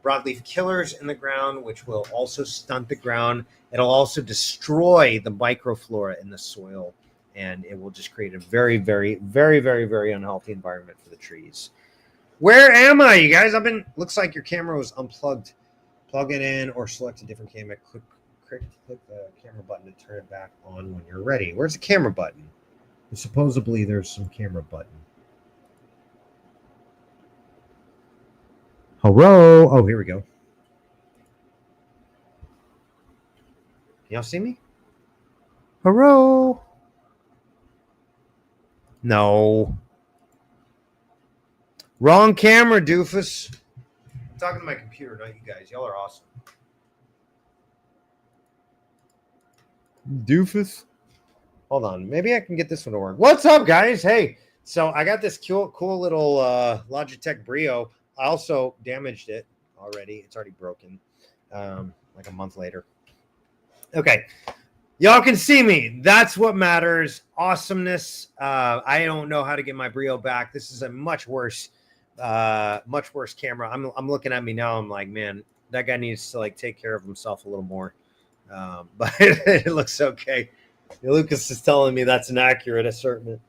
broadleaf killers in the ground, which will also stunt the ground. It'll also destroy the microflora in the soil, and it will just create a very, very, very, very, very unhealthy environment for the trees. Where am I, you guys? Looks like your camera was unplugged. Plug it in or select a different camera. Click the camera button to turn it back on when you're ready. Where's the camera button? Supposedly there's some camera button. Hello. Oh, here we go. Y'all see me? Hello. No. Wrong camera, doofus. I'm talking to my computer, not you guys. Y'all are awesome. Doofus. Hold on. Maybe I can get this one to work. What's up, guys? Hey. So I got this cool little Logitech Brio. I also damaged it already. It's already broken like a month later. Okay. Y'all can see me. That's what matters. Awesomeness. I don't know how to get my brio back. This is a much worse camera. I'm looking at me now. I'm like, man, that guy needs to like take care of himself a little more. But it looks okay. Lucas is telling me that's an accurate assertion.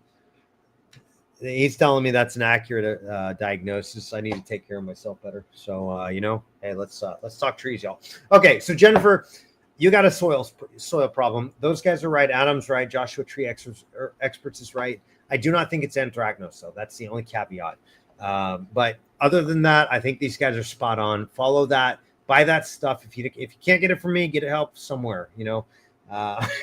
He's telling me that's an accurate diagnosis. I need to take care of myself better. So you know, hey, let's talk trees, y'all. Okay, so Jennifer, you got a soil problem. Those guys are right. Adam's right. Joshua Tree Experts is right. I do not think it's anthracnose, though. That's the only caveat. But other than that, I think these guys are spot on. Follow that. Buy that stuff. If you can't get it from me, get it help somewhere. You know,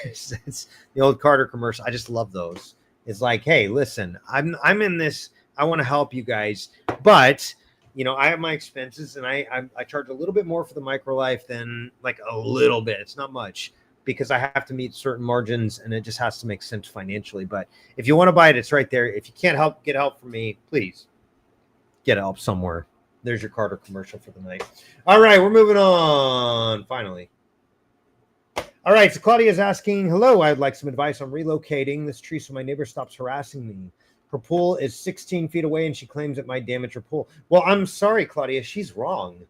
it's the old Carter commercial. I just love those. It's like, hey, listen, I'm in this. I want to help you guys, but you know, I have my expenses, and I charge a little bit more for the microlife than like a little bit. It's not much because I have to meet certain margins, and it just has to make sense financially. But if you want to buy it, it's right there. If you can't get help from me, please get help somewhere. There's your Carter commercial for the night. All right, we're moving on. Finally. All right, so Claudia is asking, hello, I'd like some advice on relocating this tree so my neighbor stops harassing me. Her pool is 16 feet away, and she claims it might damage her pool. Well, I'm sorry, Claudia. She's wrong.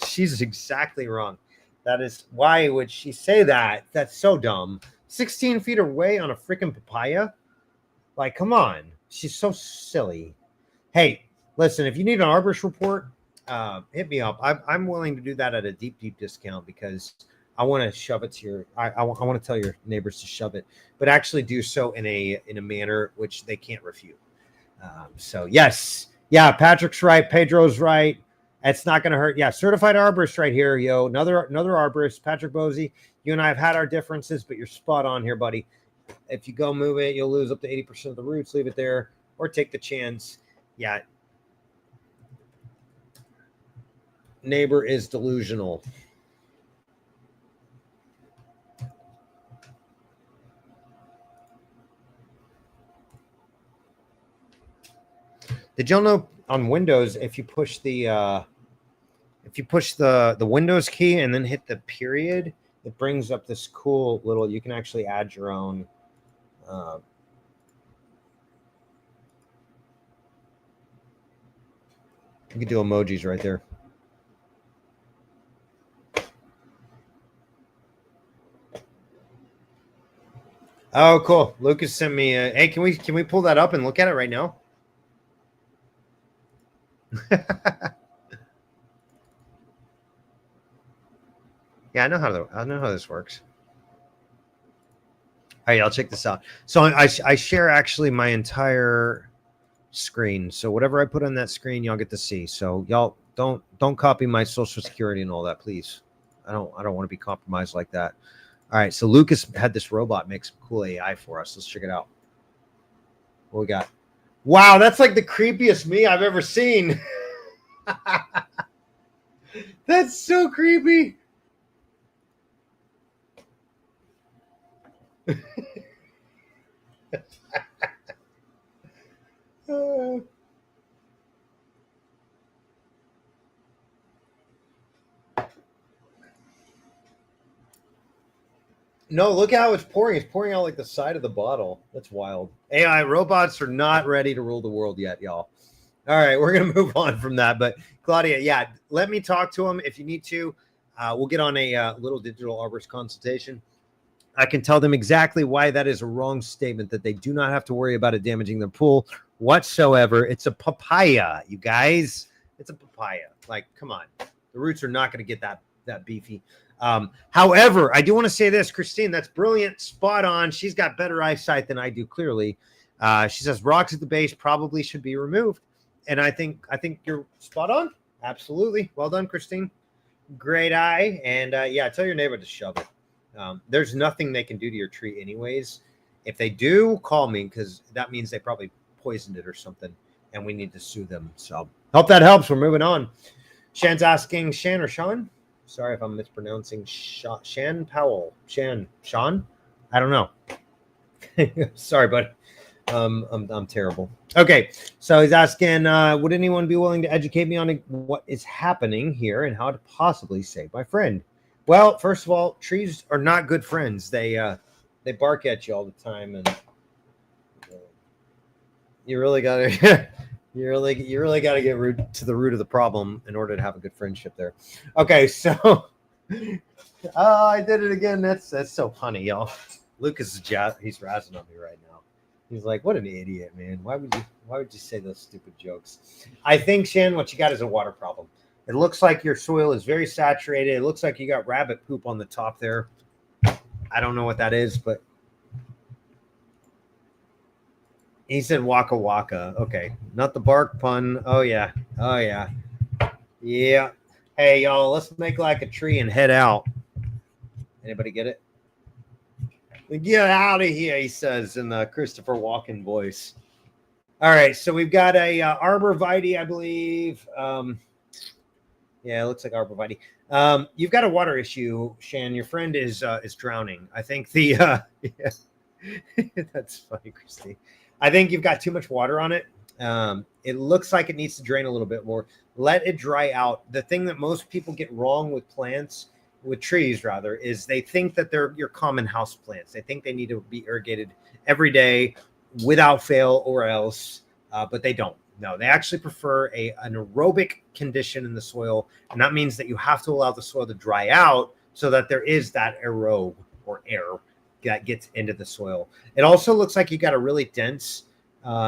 She's exactly wrong. That is, why would she say that? That's so dumb. 16 feet away on a freaking papaya? Like, come on. She's so silly. Hey, listen, if you need an arborist report, hit me up. I'm willing to do that at a deep, deep discount because I want to shove it to your. I want to tell your neighbors to shove it, but actually do so in a manner which they can't refute. So yes, yeah, Patrick's right, Pedro's right. It's not going to hurt. Yeah, certified arborist right here, yo. Another arborist, Patrick Bosey. You and I have had our differences, but you're spot on here, buddy. If you go move it, you'll lose up to 80% of the roots. Leave it there, or take the chance. Yeah, neighbor is delusional. Did y'all know on Windows, if you push the Windows key and then hit the period, it brings up this cool little, you can actually add your own you can do emojis right there. Oh, cool. Lucas sent me a, hey, can we pull that up and look at it right now? Yeah, I know how this works. All right, I'll check this out. So I share actually my entire screen. So whatever I put on that screen, y'all get to see. So y'all don't copy my social security and all that, please. I don't want to be compromised like that. All right, so Lucas had this robot make some cool AI for us. Let's check it out. What we got? Wow, that's like the creepiest me I've ever seen. That's so creepy. No, look how it's pouring. It's pouring out like the side of the bottle. That's wild. AI robots are not ready to rule the world yet, y'all. All right, we're going to move on from that. But Claudia, yeah, let me talk to them if you need to. We'll get on a little digital arborist consultation. I can tell them exactly why that is a wrong statement, that they do not have to worry about it damaging their pool whatsoever. It's a papaya, you guys. It's a papaya. Like, come on. The roots are not going to get that beefy. However, I do want to say this, Christine, that's brilliant, spot on. She's got better eyesight than I do, clearly. She says rocks at the base probably should be removed. And I think you're spot on. Absolutely. Well done, Christine. Great eye. And yeah, tell your neighbor to shove it. There's nothing they can do to your tree anyways. If they do, call me, because that means they probably poisoned it or something, and we need to sue them. So hope that helps. We're moving on. Shan's asking, Shan or Sean? Sorry if I'm mispronouncing. Shan Powell. Sean? I don't know. Sorry, but I'm terrible. Okay, so he's asking, would anyone be willing to educate me on what is happening here and how to possibly save my friend? Well, first of all, trees are not good friends. They bark at you all the time, and you really gotta you really gotta get to the root of the problem in order to have a good friendship there. Okay, so oh, I did it again. That's so funny, y'all. Lucas is he's razzing on me right now. He's like, "What an idiot, man! Why would you say those stupid jokes?" I think, Shan, what you got is a water problem. It looks like your soil is very saturated. It looks like you got rabbit poop on the top there. I don't know what that is, but he said waka waka. Okay, not the bark pun. Oh yeah, oh yeah, yeah. Hey y'all, let's make like a tree and head out. Anybody get it? Get out of here, he says in the Christopher Walken voice. All right, so we've got a arborvitae, I believe. Yeah, it looks like arborvitae. You've got a water issue, Shan. Your friend is drowning. I think the yeah. That's funny, Christy. I think you've got too much water on it. It looks like it needs to drain a little bit more. Let it dry out. The thing that most people get wrong with plants, with trees rather, is they think that they're your common house plants. They think they need to be irrigated every day without fail or else, but they don't. No, they actually prefer an aerobic condition in the soil, and that means that you have to allow the soil to dry out so that there is that aerobe or air that gets into the soil. It also looks like you got a really dense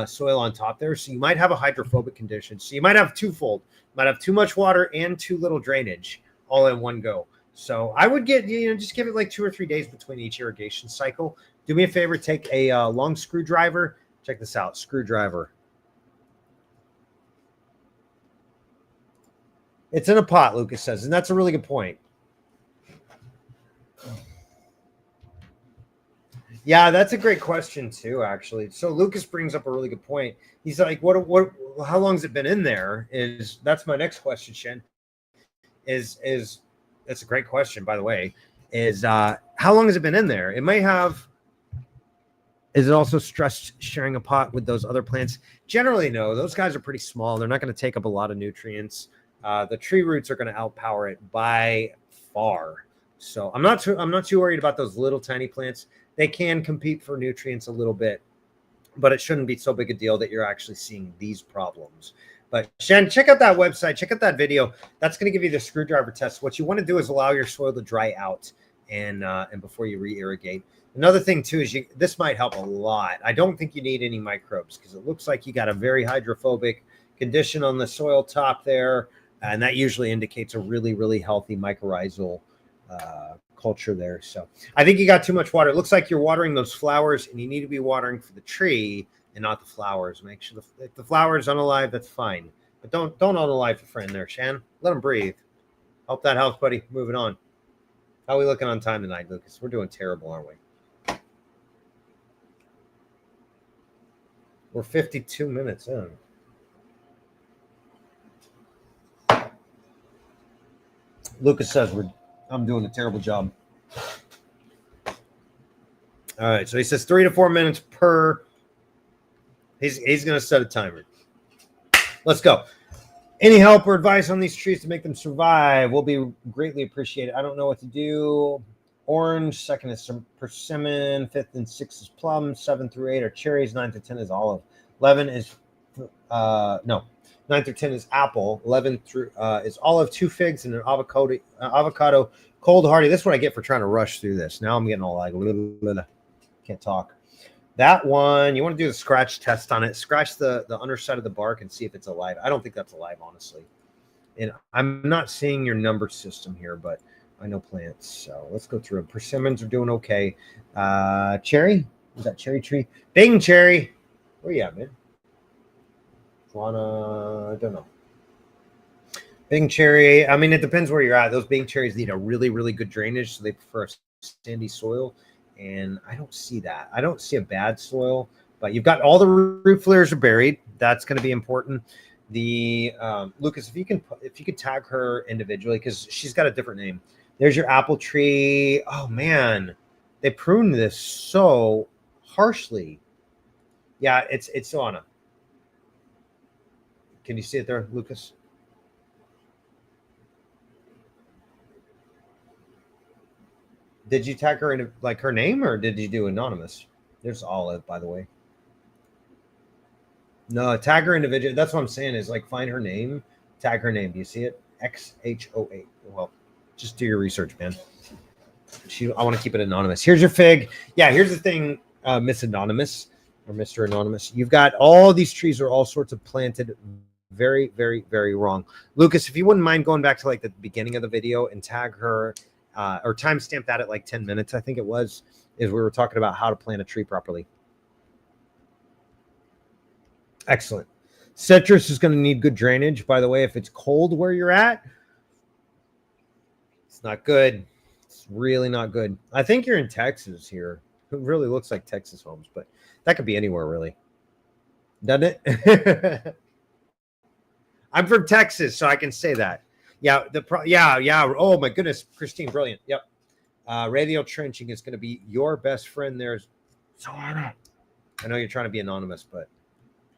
soil on top there, so you might have a hydrophobic condition. So you might have twofold. You might have too much water and too little drainage all in one go. So I would just give it like 2 or 3 days between each irrigation cycle. Do me a favor, take a long screwdriver. Check this out, screwdriver. It's in a pot, Lucas says, and that's a really good point. Yeah, that's a great question too, actually. So Lucas brings up a really good point. He's like, "What? How long has it been in there?" That's my next question, Shen. Is that's a great question, by the way. Is how long has it been in there? It may have. Is it also stress sharing a pot with those other plants? Generally, no. Those guys are pretty small. They're not going to take up a lot of nutrients. The tree roots are going to outpower it by far. So I'm not too worried about those little tiny plants. They can compete for nutrients a little bit, but it shouldn't be so big a deal that you're actually seeing these problems. But Shen, check out that website. Check out that video. That's going to give you the screwdriver test. What you want to do is allow your soil to dry out and before you re-irrigate. Another thing too is this might help a lot. I don't think you need any microbes because it looks like you got a very hydrophobic condition on the soil top there, and that usually indicates a really, really healthy mycorrhizal culture there. So I think you got too much water. It looks like you're watering those flowers, and you need to be watering for the tree and not the flowers. Make sure if the flower is unalive, that's fine, but don't unalive your friend there, Shan. Let him breathe. Hope that helps, buddy. Moving on. How are we looking on time tonight, Lucas? We're doing terrible, aren't we? We're 52 minutes in. Lucas says I'm doing a terrible job. All right, so he says 3 to 4 minutes per. He's going to set a timer. Let's go. Any help or advice on these trees to make them survive will be greatly appreciated. I don't know what to do. Orange, second is persimmon, 5th and 6th is plum, 7 through 8 are cherries, 9 to 10 is olive, 11 is 9 through 10 is apple, 11 through is olive, 2 figs, and an avocado, cold hardy. This is what I get for trying to rush through this. Now I'm getting all like can't talk. That one, you want to do the scratch test on it. Scratch the underside of the bark and see if it's alive. I don't think that's alive, honestly. And I'm not seeing your number system here, but I know plants. So let's go through them. Persimmons are doing okay. Cherry? Is that cherry tree? Bing cherry. Where you at, man? I don't know. Bing cherry. I mean, it depends where you're at. Those bing cherries need a really, really good drainage, so they prefer a sandy soil. And I don't see that. I don't see a bad soil, but you've got all the root flares are buried. That's going to be important. The Lucas, if you could tag her individually because she's got a different name. There's your apple tree. Oh man, they pruned this so harshly. Yeah, it's Anna. Can you see it there, Lucas? Did you tag her in like her name, or did you do anonymous? There's Olive, by the way. No, tag her individual. That's what I'm saying is like find her name, tag her name. Do you see it? XHO8. Well, just do your research, man. I want to keep it anonymous. Here's your fig. Yeah, here's the thing, Miss Anonymous or Mr. Anonymous. You've got all these trees are all sorts of planted very, very, very wrong. Lucas, if you wouldn't mind going back to like the beginning of the video and tag her or timestamp that at like 10 minutes, I think it was, is we were talking about how to plant a tree properly. Excellent. Citrus is going to need good drainage. By the way, if it's cold where you're at, it's not good. It's really not good. I think you're in Texas here. It really looks like Texas homes, but that could be anywhere really. Doesn't it? I'm from Texas, so I can say that. Yeah, yeah. Oh my goodness, Christine, brilliant. Yep. Radial trenching is going to be your best friend. There's so I know you're trying to be anonymous, but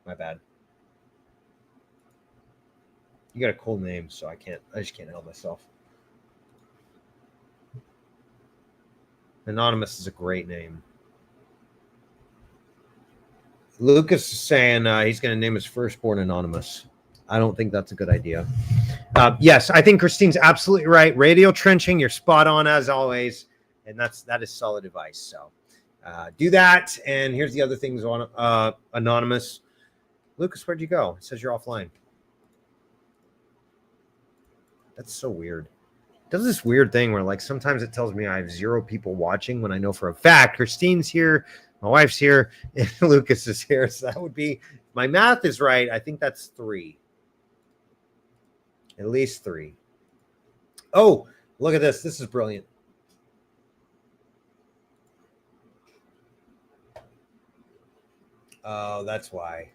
my bad. You got a cool name, so I just can't help myself. Anonymous is a great name. Lucas is saying he's going to name his firstborn Anonymous. I don't think that's a good idea. Yes, I think Christine's absolutely right. Radial trenching, you're spot on as always, and that is solid advice. So do that. And here's the other things on Anonymous. Lucas, where'd you go? It says you're offline. That's so weird. It does this weird thing where like sometimes it tells me I have 0 people watching when I know for a fact Christine's here, my wife's here, and Lucas is here. So that would be, my math is right. I think that's 3. At least 3. Oh, look at this. This is brilliant. Oh, that's why.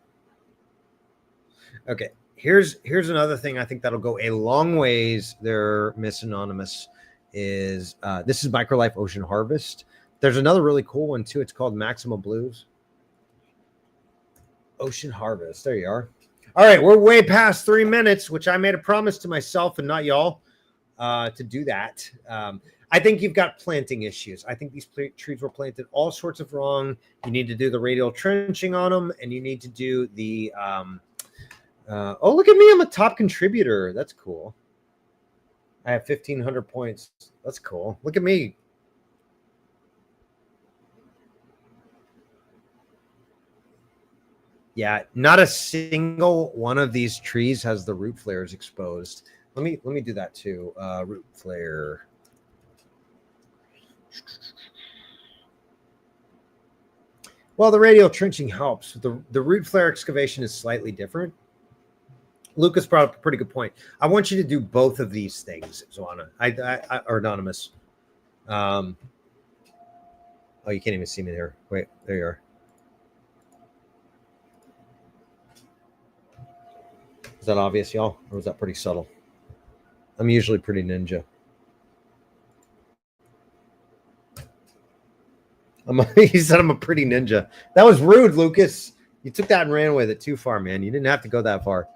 Okay. Here's another thing I think that'll go a long ways there, Miss Anonymous, is this is Microlife Ocean Harvest. There's another really cool one too. It's called Maxima Blues. Ocean Harvest. There you are. All right, we're way past 3 minutes, which I made a promise to myself and not y'all to do that. I think you've got planting issues. I think these trees were planted all sorts of wrong. You need to do the radial trenching on them, and you need to do the oh, look at me. I'm a top contributor. That's cool. I have 1,500 points. That's cool. Look at me. Yeah, not a single one of these trees has the root flares exposed. Let me do that too. Root flare. Well, the radial trenching helps. The root flare excavation is slightly different. Lucas brought up a pretty good point. I want you to do both of these things, Zoana. Or Anonymous. Oh, you can't even see me there. Wait, there you are. Is that obvious, y'all? Or was that pretty subtle? I'm usually pretty ninja. He said I'm a pretty ninja. That was rude, Lucas. You took that and ran with it too far, man. You didn't have to go that far.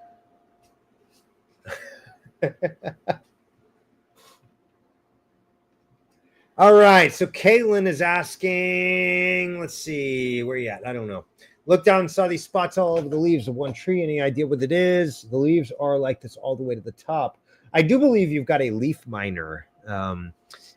All right, so Caitlin is asking, let's see, where you at? I don't know. Look down and saw these spots all over the leaves of one tree. Any idea what it is? The leaves are like this all the way to the top. I do believe you've got a leaf miner.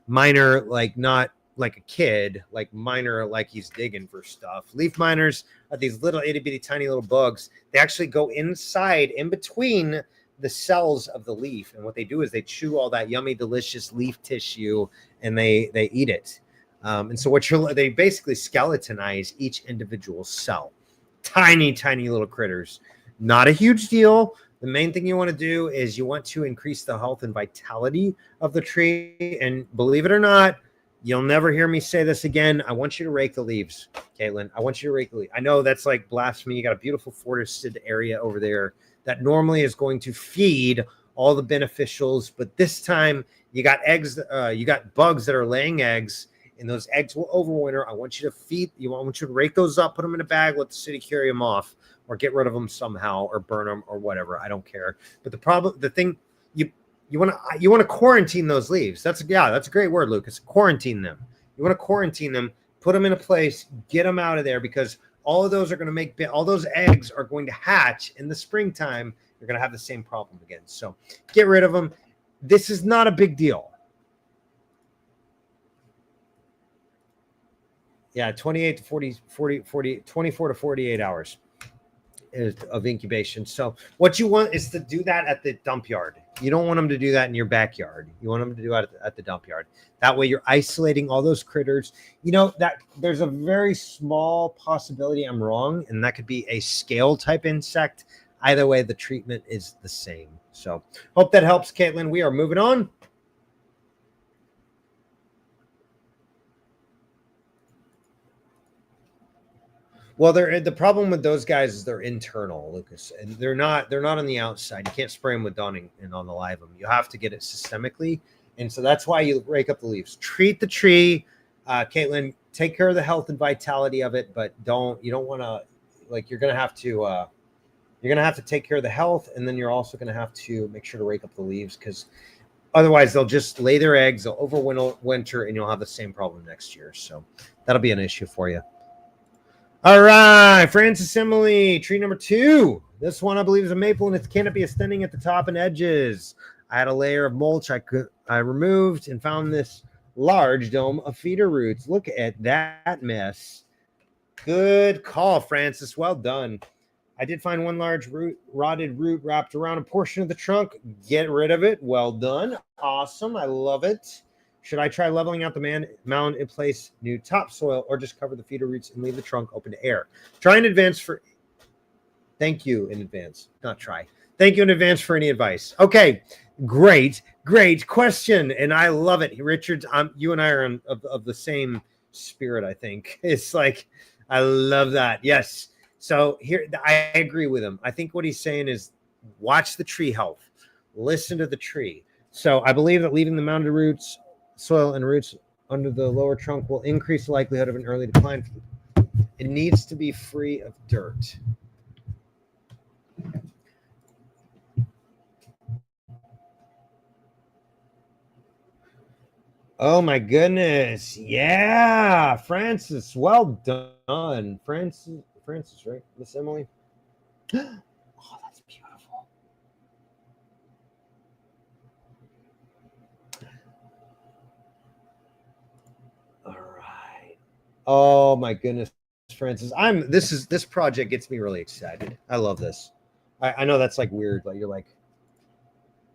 Miner, like not like a kid, like miner, like he's digging for stuff. Leaf miners are these little itty bitty tiny little bugs. They actually go inside, in between the cells of the leaf, and what they do is they chew all that yummy, delicious leaf tissue, and they eat it. And so they basically skeletonize each individual cell. Tiny, tiny little critters. Not a huge deal. The main thing you want to do is you want to increase the health and vitality of the tree. And believe it or not, you'll never hear me say this again. I want you to rake the leaves, Caitlin. I want you to rake the leaves. I know that's like blasphemy. You got a beautiful forested area over there that normally is going to feed all the beneficials, but this time you got eggs, you got bugs that are laying eggs, and those eggs will overwinter. I want you to rake those up, put them in a bag, let the city carry them off, or get rid of them somehow, or burn them, or whatever. I don't care. But the thing, you want to quarantine those leaves. That's a great word, Lucas. Quarantine them. You want to quarantine them, put them in a place, get them out of there, because all of those are going to make, all those eggs are going to hatch in the springtime. You're going to have the same problem again. So get rid of them. This is not a big deal. Yeah, 28 to 24 to 48 hours of incubation. So what you want is to do that at the dump yard. You don't want them to do that in your backyard. You want them to do it at the dump yard. That way you're isolating all those critters. You know, that there's a very small possibility I'm wrong, and that could be a scale type insect. Either way, the treatment is the same. So hope that helps, Caitlin. We are moving on. Well, the problem with those guys is they're internal, Lucas, and they're not on the outside. You can't spray them with Dawn and on the livum. You have to get it systemically, and so that's why you rake up the leaves. Treat the tree, Caitlin. Take care of the health and vitality of it, but you don't want to, like, you're gonna have to take care of the health, and then you're also gonna have to make sure to rake up the leaves, because otherwise they'll just lay their eggs, they'll overwinter, and you'll have the same problem next year. So that'll be an issue for you. All right, Francis Emily, tree number 2. This one I believe is a maple, and its canopy is thinning at the top and edges. I had a layer of mulch I removed and found this large dome of feeder roots. Look at that mess. Good call, Francis. Well done. I did find one large rotted root wrapped around a portion of the trunk. Get rid of it. Well done. Awesome. I love it. Should I try leveling out the mound and place new topsoil, or just cover the feeder roots and leave the trunk open to air? Try in advance for... Thank you in advance. Not try. Thank you in advance for any advice. Okay, great question, and I love it. Richard, you and I are of the same spirit, I think. It's like, I love that. Yes. So here, I agree with him. I think what he's saying is watch the tree health. Listen to the tree. So I believe that leaving the mounded roots, soil, and roots under the lower trunk will increase the likelihood of an early decline. It needs to be free of dirt. Oh my goodness. Yeah, Francis. Well done. Francis, right? Miss Emily. Oh, that's beautiful. All right. Oh my goodness, Francis. This project gets me really excited. I love this. I know that's like weird, but you're like,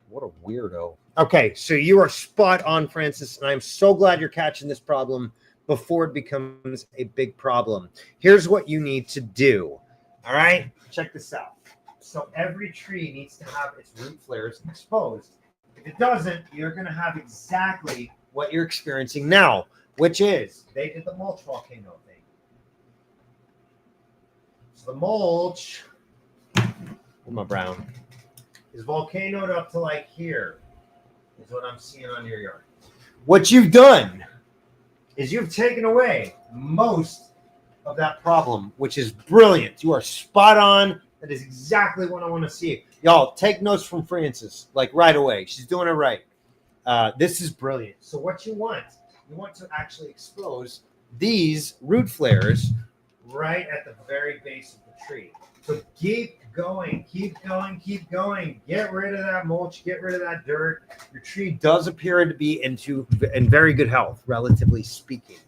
what a weirdo. Okay, so you are spot on, Francis, and I'm so glad you're catching this problem before it becomes a big problem. Here's what you need to do. All right, check this out. So every tree needs to have its root flares exposed. If it doesn't, you're going to have exactly what you're experiencing now, which is they did the mulch volcano thing. So the mulch, my brown, is volcanoed up to like here, is what I'm seeing on your yard. What you've done is you've taken away most of that problem, which is brilliant. You are spot on. That is exactly what I want to see. Y'all, take notes from Francis, like right away. She's doing it right. This is brilliant. So what you want to actually expose these root flares right at the very base of the tree. So keep going. Get rid of that mulch. Get rid of that dirt. Your tree does appear to be in very good health, relatively speaking.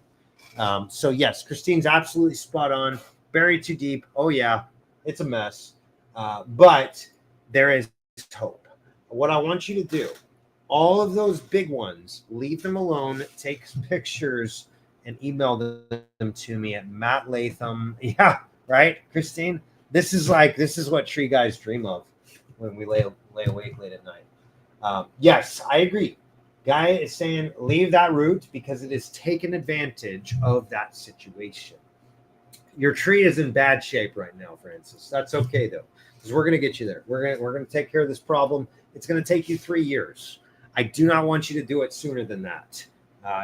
So yes, Christine's absolutely spot on. Buried too deep. Oh yeah, it's a mess. But there is hope. What I want you to do, all of those big ones, leave them alone. Take pictures and email them to me at Matt Latham. Yeah, right, Christine. This is what tree guys dream of when we lay awake late at night. Yes, I agree. Guy is saying leave that root because it has taken advantage of that situation. Your tree is in bad shape right now, Francis. That's okay though, because we're gonna get you there. We're gonna take care of this problem. It's gonna take you 3 years. I do not want you to do it sooner than that.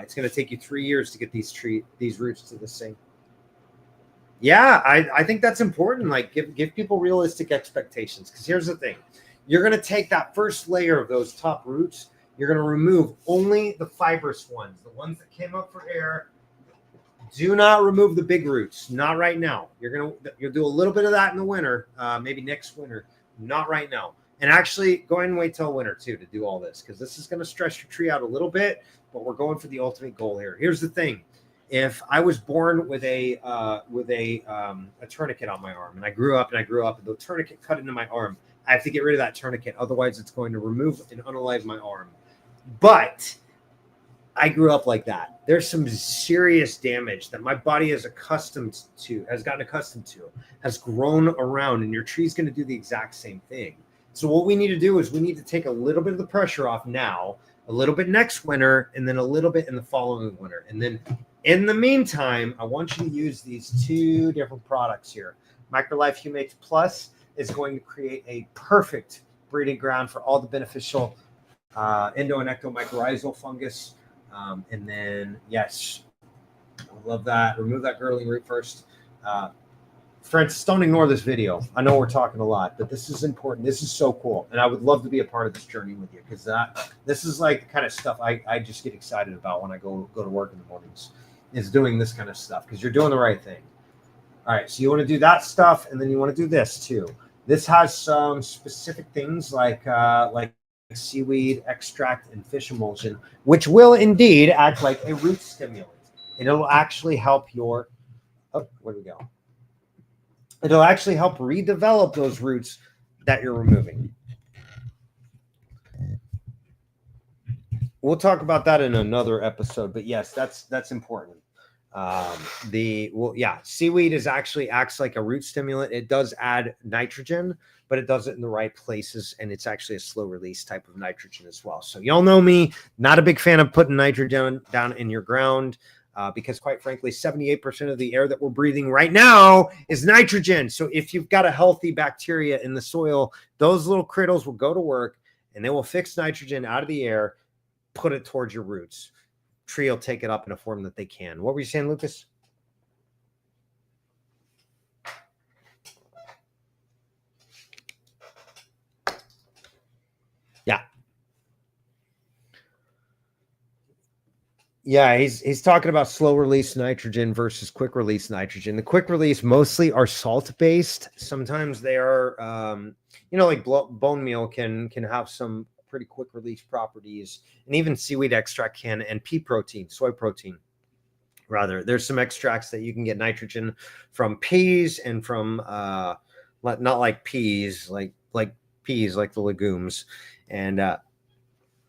It's gonna take you 3 years to get these roots to the same. Yeah, I think that's important. Like give people realistic expectations, because here's the thing. You're going to take that first layer of those top roots. You're going to remove only the fibrous ones, the ones that came up for air, Do not remove the big roots. Not right now. You'll do a little bit of that in the winter, maybe next winter. Not right now. And actually, go ahead and wait till winter too to do all this, because this is going to stress your tree out a little bit. But we're going for the ultimate goal here. Here's the thing: if I was born with a tourniquet on my arm, and I grew up, and the tourniquet cut into my arm, I have to get rid of that tourniquet. Otherwise, it's going to remove and unalive my arm. But I grew up like that. There's some serious damage that my body is accustomed to, has gotten accustomed to, has grown around, and your tree's going to do the exact same thing. So what we need to do is we need to take a little bit of the pressure off now, a little bit next winter, and then a little bit in the following winter. And then in the meantime, I want you to use these two different products here. MicroLife Humates Plus is going to create a perfect breeding ground for all the beneficial endo and ectomycorrhizal fungus. And then, yes, I love that. Remove that girdling root first. Francis, don't ignore this video. I know we're talking a lot, but this is important. This is so cool. And I would love to be a part of this journey with you, because this is like the kind of stuff I just get excited about when I go to work in the mornings, is doing this kind of stuff, because you're doing the right thing. All right, so you want to do that stuff, and then you want to do this too. This has some specific things like seaweed extract and fish emulsion, which will indeed act like a root stimulant. And it'll actually help your, where do we go? It'll actually help redevelop those roots that you're removing. We'll talk about that in another episode, but yes, that's important. Seaweed actually acts like a root stimulant. It does add nitrogen, but it does it in the right places, and it's actually a slow release type of nitrogen as well. So y'all know me, not a big fan of putting nitrogen down in your ground, because quite frankly, 78% of the air that we're breathing right now is nitrogen. So if you've got a healthy bacteria in the soil, those little critters will go to work, and they will fix nitrogen out of the air, put it towards your roots. Tree will take it up in a form that they can. What were you saying, Lucas? Yeah, he's talking about slow release nitrogen versus quick release nitrogen. The quick release mostly are salt based. Sometimes they are, like bone meal can have some pretty quick release properties, and even seaweed extract can, and pea protein, soy protein. Rather, there's some extracts that you can get nitrogen from peas and from not like peas, like peas, like the legumes, and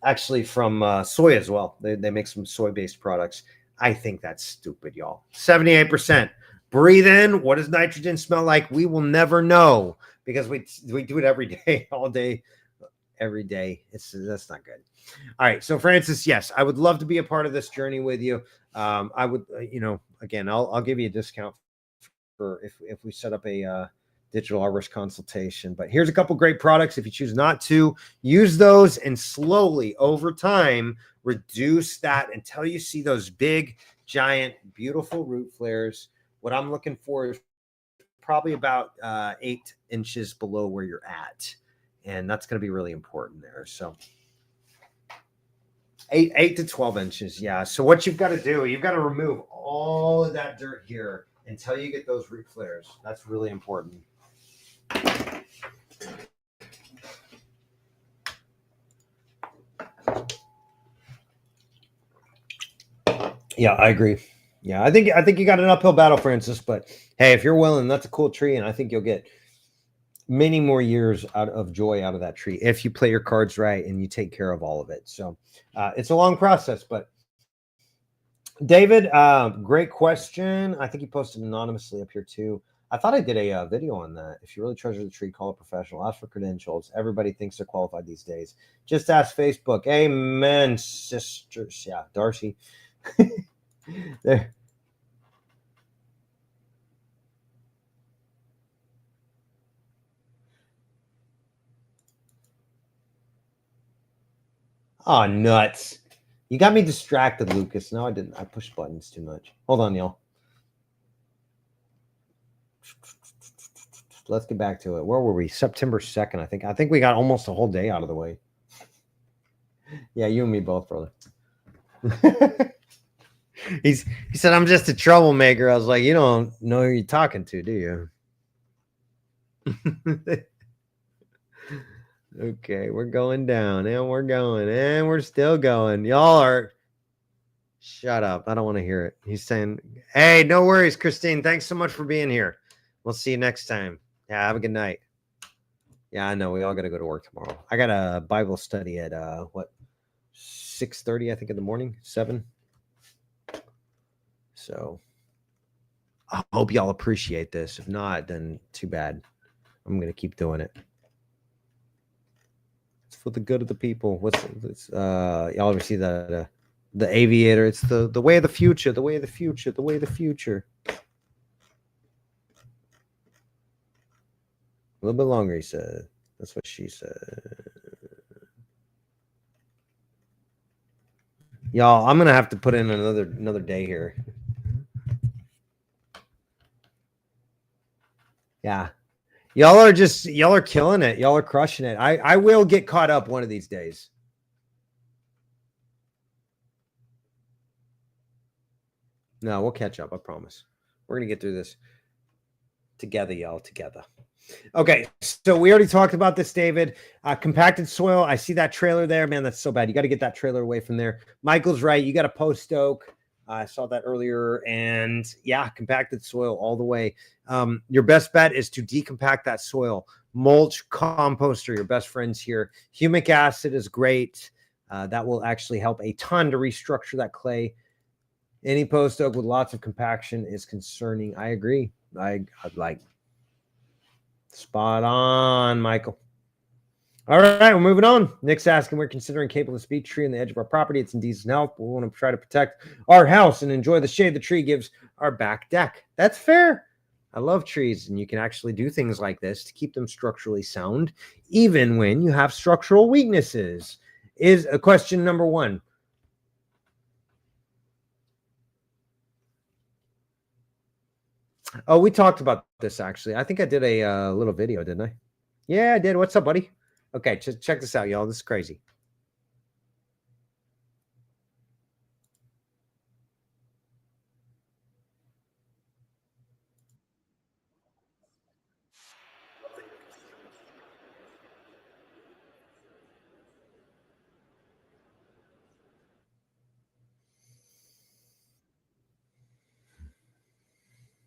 actually from soy as well. They make some soy-based products. I think that's stupid, y'all. 78%. Breathe in. What does nitrogen smell like? We will never know, because we do it every day, all day, every day. That's not good. All right. So Francis, yes, I would love to be a part of this journey with you. I would, again, I'll give you a discount for if we set up a digital arborist consultation. But here's a couple great products. If you choose not to, use those, and slowly over time reduce that until you see those big, giant, beautiful root flares. What I'm looking for is probably about 8 inches below where you're at, and that's going to be really important there. So 8 to 12 inches. Yeah. So what you've got to do, you've got to remove all of that dirt here until you get those root flares. That's really important. Yeah, I agree. Yeah, I think you got an uphill battle, Francis. But hey, if you're willing, that's a cool tree, and I think you'll get many more years of joy out of that tree if you play your cards right and you take care of all of it. So it's a long process, but David, great question. I think he posted anonymously up here too. I thought I did a video on that. If you really treasure the tree, call a professional. Ask for credentials. Everybody thinks they're qualified these days. Just ask Facebook. Amen, sisters. Yeah, Darcy. There. Oh, nuts. You got me distracted, Lucas. No, I didn't. I pushed buttons too much. Hold on, y'all. Let's get back to it. Where were we? September 2nd, I think. I think we got almost a whole day out of the way. Yeah, you and me both, brother. He said, I'm just a troublemaker. I was like, you don't know who you're talking to, do you? Okay, we're going down and we're going and we're still going. Y'all are shut up. I don't want to hear it. He's saying, hey, no worries, Christine. Thanks so much for being here. We'll see you next time. Yeah, have a good night. Yeah, I know we all got to go to work tomorrow. I got a Bible study at what 6:30, I think, in the morning, 7. So I hope y'all appreciate this. If not, then too bad. I'm gonna keep doing it. It's for the good of the people. Y'all ever see the aviator? It's the way of the future, the way of the future, the way of the future. A little bit longer, he said. That's what she said. Y'all, I'm gonna have to put in another day here. Yeah. Y'all are killing it. Y'all are crushing it. I will get caught up one of these days. No, we'll catch up. I promise. We're going to get through this together, y'all, together. Okay, so we already talked about this, David. Compacted soil. I see that trailer there. Man, that's so bad. You got to get that trailer away from there. Michael's right. You got a post oak. I saw that earlier. And yeah, compacted soil all the way. Your best bet is to decompact that soil. Mulch, compost are your best friends here. Humic acid is great. That will actually help a ton to restructure that clay. Any post oak with lots of compaction is concerning. I agree. I'd like spot on, Michael. All right, we're moving on. Nick's asking, we're considering capable of beech tree on the edge of our property. It's in decent health, but we want to try to protect our house and enjoy the shade the tree gives our back deck. That's fair. I love trees, and you can actually do things like this to keep them structurally sound, even when you have structural weaknesses. Is a question number one. Oh, we talked about this actually. I think I did a little video, didn't I? Yeah, I did. What's up, buddy? Okay, check this out, y'all. This is crazy.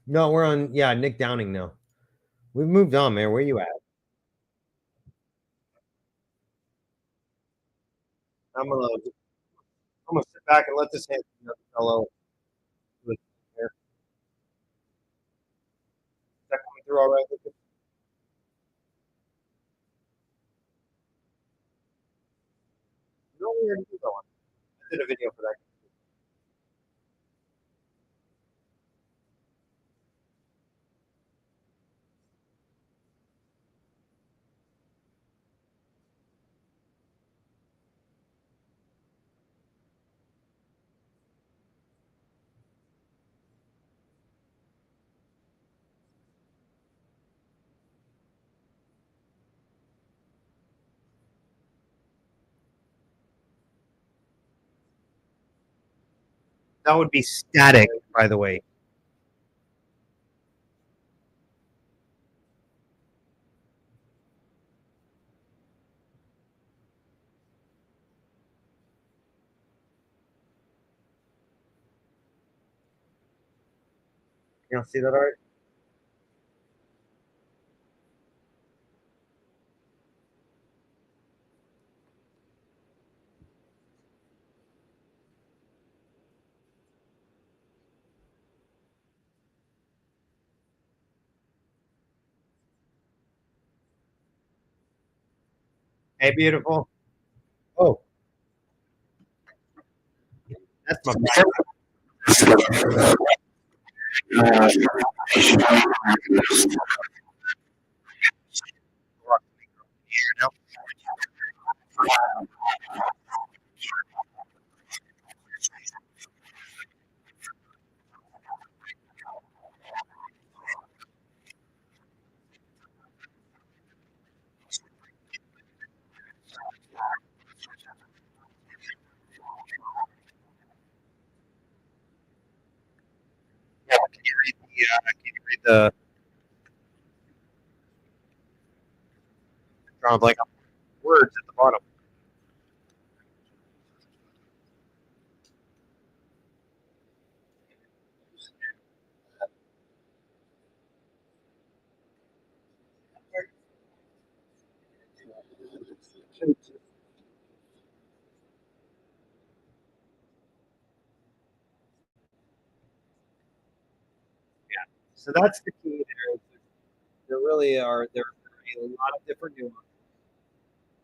No, we're on, yeah, Nick Downing now. We've moved on, man. Where you at? I'm gonna sit back and let this handsome young fellow. Is that coming through all right? No, we already did that one. I did a video for that. That would be static, by the way. You don't see that, all right? Hey, beautiful. Oh, that's my bad. the drawing blank on words at the bottom. So that's the key there. There really are a lot of different nuances.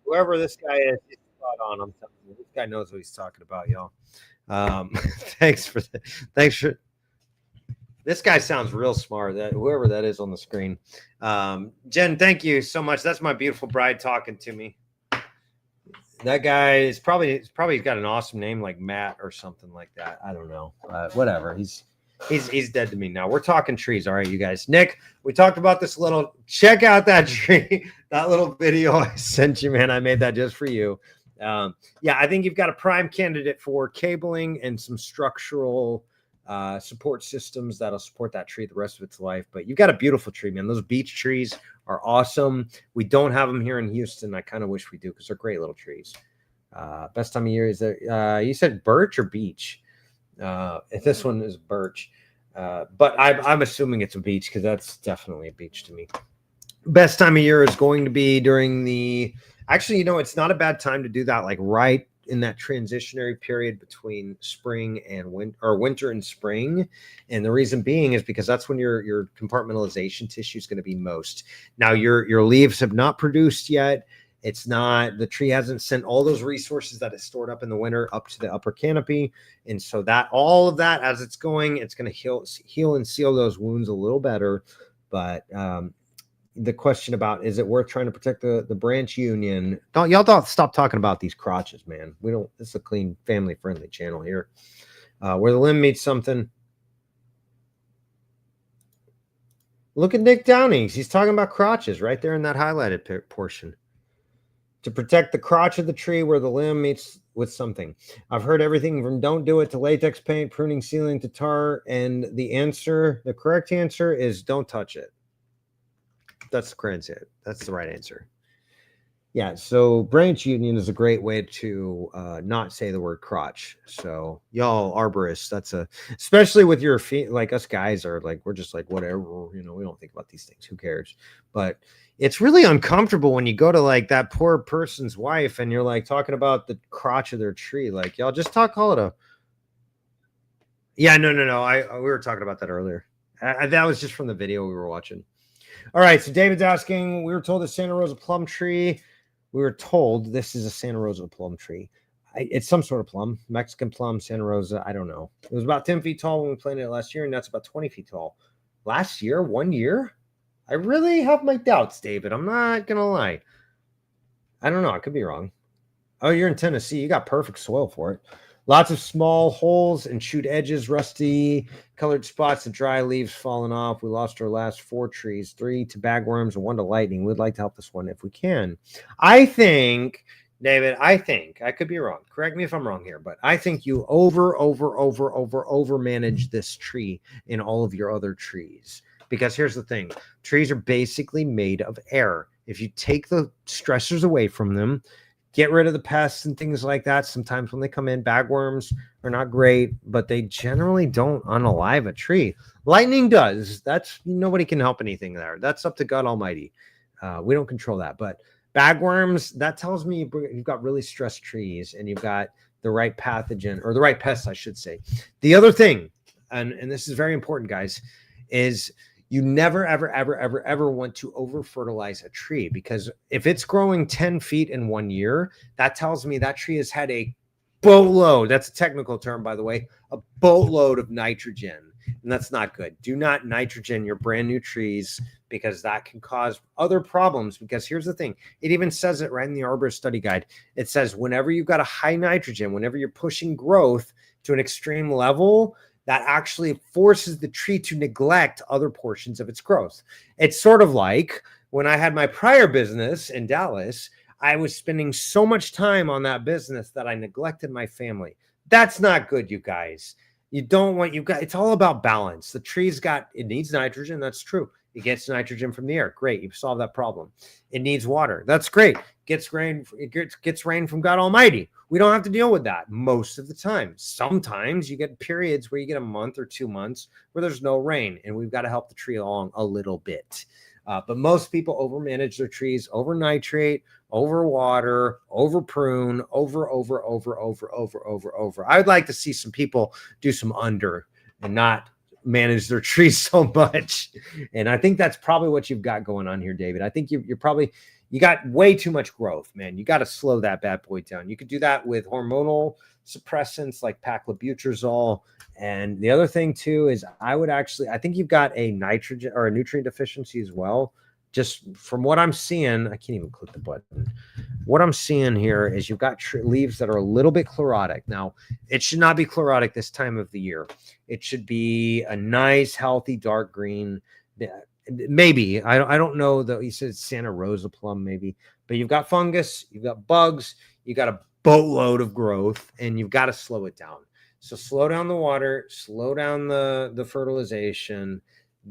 Whoever this guy is, he's spot on. I'm telling you, this guy knows what he's talking about, y'all. Thanks for thanks for this guy sounds real smart. That whoever that is on the screen. Jen, thank you so much. That's my beautiful bride talking to me. That guy is probably got an awesome name like Matt or something like that. I don't know. Whatever. He's dead to me now. We're talking trees. All right, you guys. Nick, we talked about this little. Check out that tree. That little video I sent you, man. I made that just for you. Yeah, I think you've got a prime candidate for cabling and some structural support systems that'll support that tree the rest of its life. But you've got a beautiful tree, man. Those beech trees are awesome. We don't have them here in Houston. I kind of wish we do because they're great little trees. Best time of year is there. You said birch or beech? This one is birch, but I'm assuming it's a beech because that's definitely a beech to me. Best time of year is going to be during the. Actually, it's not a bad time to do that. Like right in that transitionary period between spring and winter and spring. And the reason being is because that's when your compartmentalization tissue is going to be most. Now your leaves have not produced yet. It's not, the tree hasn't sent all those resources that is stored up in the winter up to the upper canopy. And so that all of that, as it's going to heal and seal those wounds a little better. But the question about, is it worth trying to protect the branch union? Don't stop talking about these crotches, man. This is a clean, family friendly channel here. Where the limb meets something. Look at Nick Downings. He's talking about crotches right there in that highlighted portion. To protect the crotch of the tree where the limb meets with something. I've heard everything from don't do it to latex paint, pruning, sealing to tar. And the correct answer is don't touch it. That's the correct answer. That's the right answer. Yeah, so branch union is a great way to not say the word crotch. So y'all arborists, especially with your feet, like us guys are like, we're just like, whatever, we don't think about these things. Who cares? But it's really uncomfortable when you go to like that poor person's wife and you're like talking about the crotch of their tree. Like, y'all just call it a. Yeah, no. We were talking about that earlier. That was just from the video we were watching. All right, so David's asking, we were told the Santa Rosa plum tree. We were told this is a Santa Rosa plum tree. It's some sort of plum, Mexican plum, Santa Rosa. I don't know. It was about 10 feet tall when we planted it last year, and that's about 20 feet tall. Last year, 1 year? I really have my doubts, David. I'm not going to lie. I don't know. I could be wrong. Oh, you're in Tennessee. You got perfect soil for it. Lots of small holes and chewed edges, rusty colored spots and dry leaves falling off. We lost our last 4 trees, 3 to bagworms and 1 to lightning. We'd like to help this one if we can. I think, David, I could be wrong. Correct me if I'm wrong here, but I think you over manage this tree in all of your other trees. Because here's the thing. Trees are basically made of air. If you take the stressors away from them, get rid of the pests and things like that. Sometimes when they come in, bagworms are not great, but they generally don't unalive a tree. Lightning does. That's nobody can help anything there. That's up to God Almighty. We don't control that. But bagworms, that tells me you've got really stressed trees and you've got the right pathogen or the right pests, I should say. The other thing, and this is very important, guys, is you never, ever want to over fertilize a tree, because if it's growing 10 feet in 1 year, that tells me that tree has had a boatload. That's a technical term, by the way, a boatload of nitrogen. And that's not good. Do not nitrogen your brand new trees, because that can cause other problems. Because here's the thing. It even says it right in the Arborist study guide. It says whenever you've got a high nitrogen, whenever you're pushing growth to an extreme level, that actually forces the tree to neglect other portions of its growth. It's sort of like when I had my prior business in Dallas, I was spending so much time on that business that I neglected my family. That's not good, you guys. You don't want, it's all about balance. The tree's it needs nitrogen. That's true. It gets nitrogen from the air. Great. You've solved that problem. It needs water. That's great. It gets rain from God Almighty. We don't have to deal with that most of the time. Sometimes you get periods where you get a month or 2 months where there's no rain, and we've got to help the tree along a little bit. But most people overmanage their trees, over nitrate, over water, over prune, over. I would like to see some people do some under and not manage their trees so much. And I think that's probably what you've got going on here, David. I think you're probably, you got way too much growth, man. You got to slow that bad boy down. You could do that with hormonal suppressants like paclobutrazol. And the other thing too is I think you've got a nitrogen or a nutrient deficiency as well. Just from what I'm seeing, I can't even click the button. What I'm seeing here is you've got leaves that are a little bit chlorotic. Now, it should not be chlorotic this time of the year. It should be a nice, healthy, dark green. Maybe. I don't know, though. You said it's Santa Rosa plum, maybe. But you've got fungus, you've got bugs, you got a boatload of growth, and you've got to slow it down. So slow down the water, slow down the fertilization,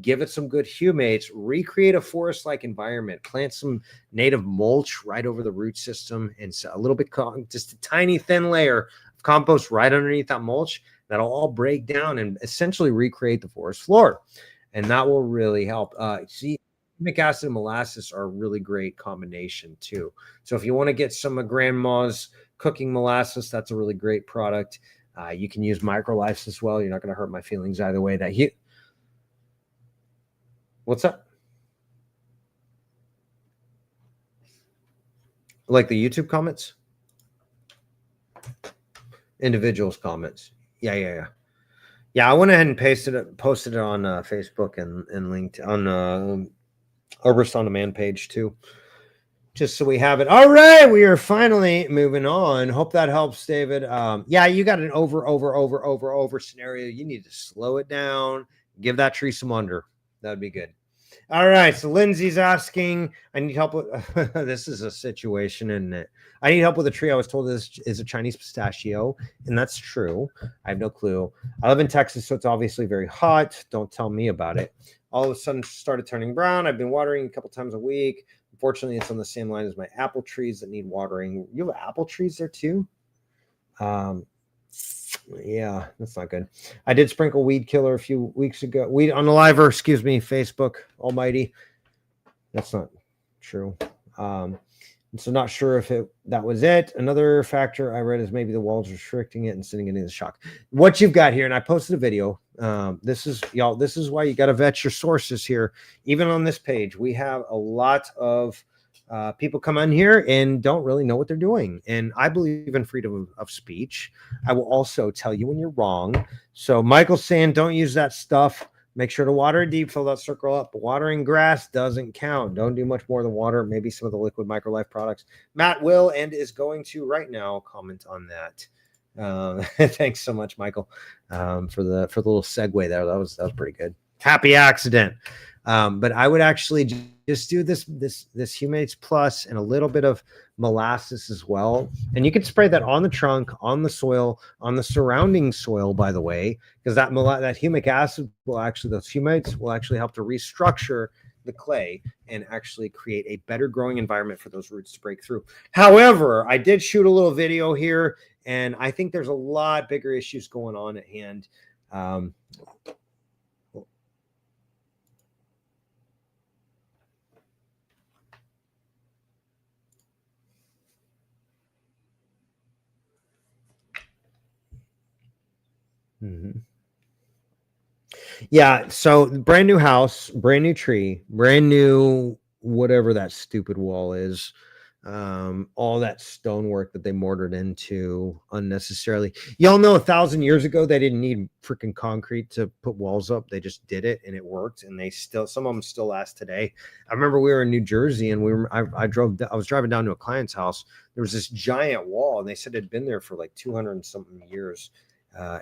give it some good humates, recreate a forest-like environment, plant some native mulch right over the root system, and a little bit, just a tiny thin layer of compost right underneath that mulch. That'll all break down and essentially recreate the forest floor. And that will really help. Humic acid and molasses are a really great combination too. So if you want to get some of grandma's cooking molasses, that's a really great product. You can use microlifes as well. You're not going to hurt my feelings either way. What's up? Like the YouTube comments? Individuals' comments. Yeah. Yeah, I went ahead and posted it on Facebook and linked on Arborist On Demand page too, just so we have it. All right, we are finally moving on. Hope that helps, David. Yeah, you got an over scenario. You need to slow it down. Give that tree some under. That'd be good. All right, so Lindsay's asking, I need help with this is a situation, isn't it? I need help with a tree. I was told this is a Chinese pistachio, and that's true. I have no clue. I live in Texas, so it's obviously very hot. Don't tell me about it. All of a sudden started turning brown. I've been watering a couple times a week. Unfortunately, it's on the same line as my apple trees that need watering. You have apple trees there too? Yeah, that's not good. I did sprinkle weed killer a few weeks ago. Weed on the liver, excuse me, Facebook almighty. That's not true. So not sure if that was it. Another factor I read is maybe the walls restricting it and sending it into shock. What you've got here, and I posted a video. This is why you got to vet your sources here. Even on this page, we have a lot of people come on here and don't really know what they're doing. And I believe in freedom of speech. I will also tell you when you're wrong. So Michael's saying, don't use that stuff. Make sure to water it deep, fill that circle up. Watering grass doesn't count. Don't do much more than water. Maybe some of the liquid microlife products. Matt will and is going to right now comment on that. Thanks so much, Michael, for the little segue there. That was pretty good. Happy accident. But I would actually just do this Humates Plus and a little bit of molasses as well. And you can spray that on the trunk, on the soil, on the surrounding soil, by the way, because that humic acid those humates will actually help to restructure the clay and actually create a better growing environment for those roots to break through. However, I did shoot a little video here, and I think there's a lot bigger issues going on at hand. Yeah, so brand new house, brand new tree, brand new whatever that stupid wall is, all that stonework that they mortared into unnecessarily. Y'all know 1,000 years ago they didn't need freaking concrete to put walls up. They just did it and it worked, and some of them still last today. I remember we were in New Jersey and I was driving down to a client's house. There was this giant wall and they said it had been there for like 200 and something years.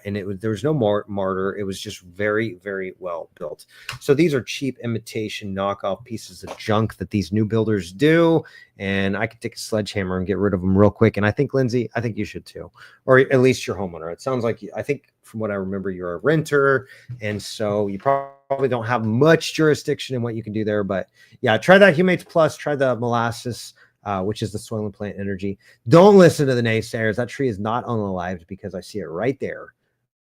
and there was no mortar. It was just very, very well built. So these are cheap imitation knockoff pieces of junk that these new builders do, and I could take a sledgehammer and get rid of them real quick. And I think, Lindsay, I think you should too, or at least your homeowner. It sounds like I think from what I remember, you're a renter, and so you probably don't have much jurisdiction in what you can do there. But yeah, try that Humates Plus. Try the molasses. Which is the soil and plant energy. Don't listen to the naysayers. That tree is not unalived because I see it right there.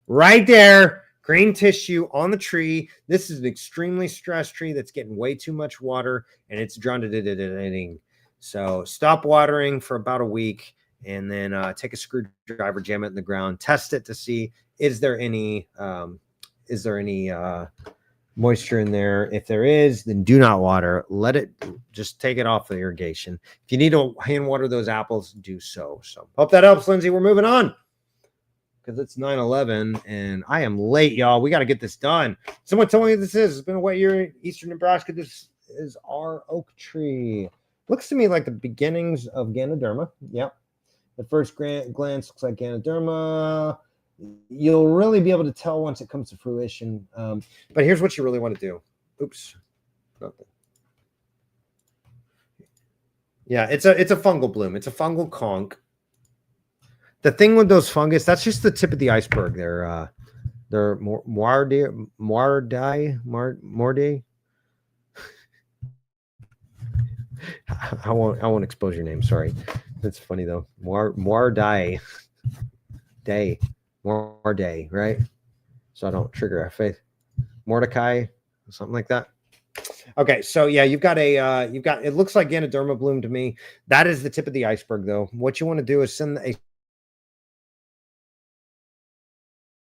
Right there. Green tissue on the tree. This is an extremely stressed tree that's getting way too much water and it's drowning. So stop watering for about a week and then take a screwdriver, jam it in the ground, test it to see is there any moisture in there. If there is, then do not water. Let it just take it off the irrigation. If you need to hand water those apples, do so. So hope that helps, Lindsay. We're moving on because it's 9/11 and I am late, y'all. We got to get this done. Someone tell me what this is. It's been a wet year in eastern Nebraska. This is our oak tree. Looks to me like the beginnings of Ganoderma. Yep. At first glance, looks like Ganoderma. You'll really be able to tell once it comes to fruition. But here's what you really want to do. Oops. Yeah, it's a fungal bloom. It's a fungal conch. The thing with those fungus, that's just the tip of the iceberg. They're Mordae. I won't expose your name. Sorry. That's funny though. Mordae. Day. More day, right? So I don't trigger a faith. Mordecai, something like that. Okay, so yeah, you've got it looks like Ganoderma bloom to me. That is the tip of the iceberg, though. What you want to do is send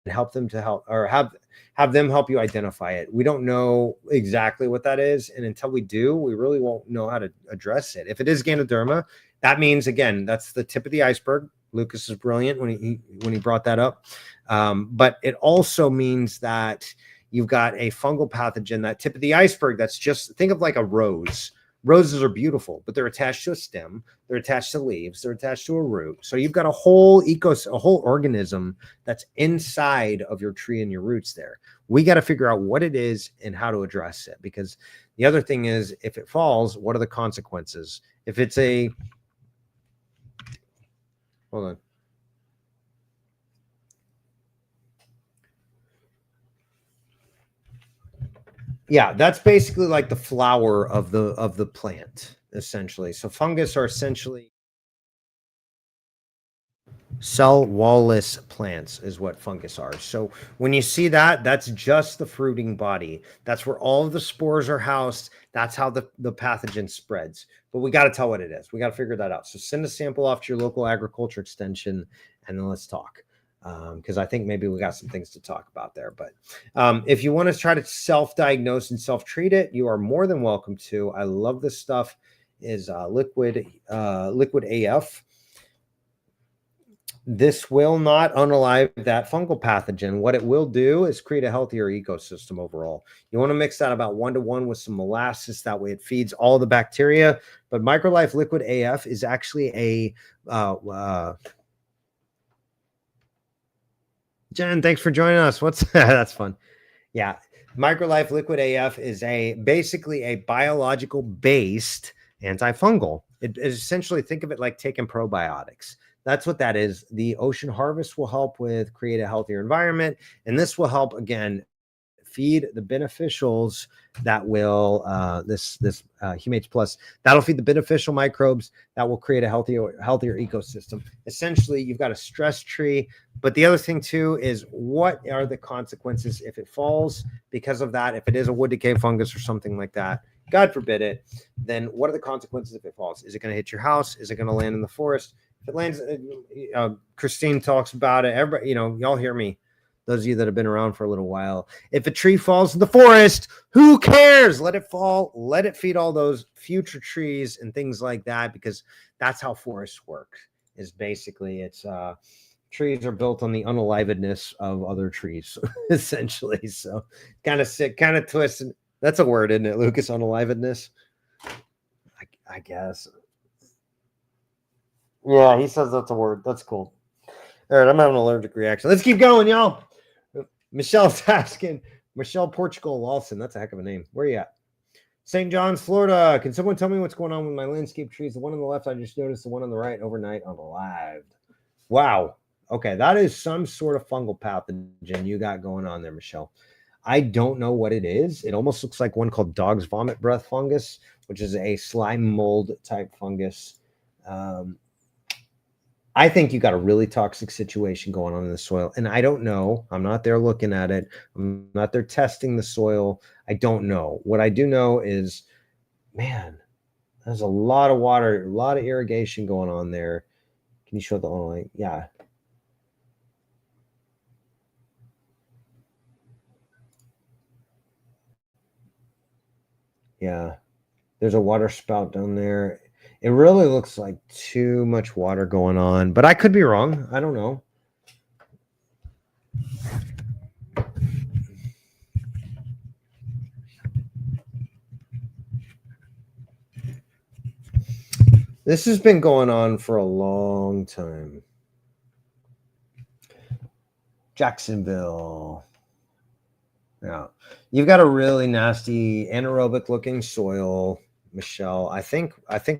help them to help or have them help you identify it. We don't know exactly what that is, and until we do, we really won't know how to address it. If it is Ganoderma, that means again that's the tip of the iceberg. Lucas is brilliant when he brought that up. But it also means that you've got a fungal pathogen, that tip of the iceberg. That's just, think of like a rose. Roses are beautiful, but they're attached to a stem. They're attached to leaves. They're attached to a root. So you've got a whole organism that's inside of your tree and your roots there. We got to figure out what it is and how to address it. Because the other thing is, if it falls, what are the consequences? If it's a hold on. Yeah, that's basically like the flower of the plant, essentially. So fungus are essentially cell wall-less plants is what fungus are. So when you see that, that's just the fruiting body. That's where all of the spores are housed. That's how the pathogen spreads. But we got to tell what it is. We got to figure that out. So send a sample off to your local agriculture extension and then let's talk. Because I think maybe we got some things to talk about there. But if you want to try to self-diagnose and self-treat it, you are more than welcome to. I love this stuff. Is liquid AF. This will not unalive that fungal pathogen. What it will do is create a healthier ecosystem overall. You want to mix that about 1-to-1 with some molasses. That way it feeds all the bacteria. But Microlife Liquid AF is actually a... Jen, thanks for joining us. What's that's fun. Yeah. Microlife Liquid AF is basically a biological based antifungal. It is essentially, think of it like taking probiotics. That's what that is. The ocean harvest will help with create a healthier environment. And this will help, again, feed the beneficials that will, Humates Plus, that'll feed the beneficial microbes that will create a healthier ecosystem. Essentially, you've got a stress tree. But the other thing, too, is what are the consequences if it falls because of that? If it is a wood decay fungus or something like that, God forbid it, then what are the consequences if it falls? Is it going to hit your house? Is it going to land in the forest? If it lands, Christine talks about it. Everybody, y'all hear me. Those of you that have been around for a little while. If a tree falls in the forest, who cares? Let it fall. Let it feed all those future trees and things like that, because that's how forests work. Is basically it's trees are built on the unalivedness of other trees, essentially. So kind of sick, kind of twisted. That's a word, isn't it, Lucas? Unalivedness. I guess. Yeah, he says that's a word. That's cool. All right, I'm having an allergic reaction. Let's keep going, y'all. Michelle's asking. Michelle Portugal Lawson. That's a heck of a name. Where you at? St. John's, Florida. Can someone tell me what's going on with my landscape trees? The one on the left, I just noticed. The one on the right, overnight on the live. Wow. Okay, that is some sort of fungal pathogen you got going on there, Michelle. I don't know what it is. It almost looks like one called dog's vomit breath fungus, which is a slime mold type fungus. I think you got a really toxic situation going on in the soil. And I don't know. I'm not there looking at it. I'm not there testing the soil. I don't know. What I do know is, man, there's a lot of water, a lot of irrigation going on there. Can you show the online? Yeah. Yeah. There's a water spout down there. It really looks like too much water going on, but I could be wrong. I don't know. This has been going on for a long time. Jacksonville. Yeah. You've got a really nasty anaerobic looking soil, Michelle. I think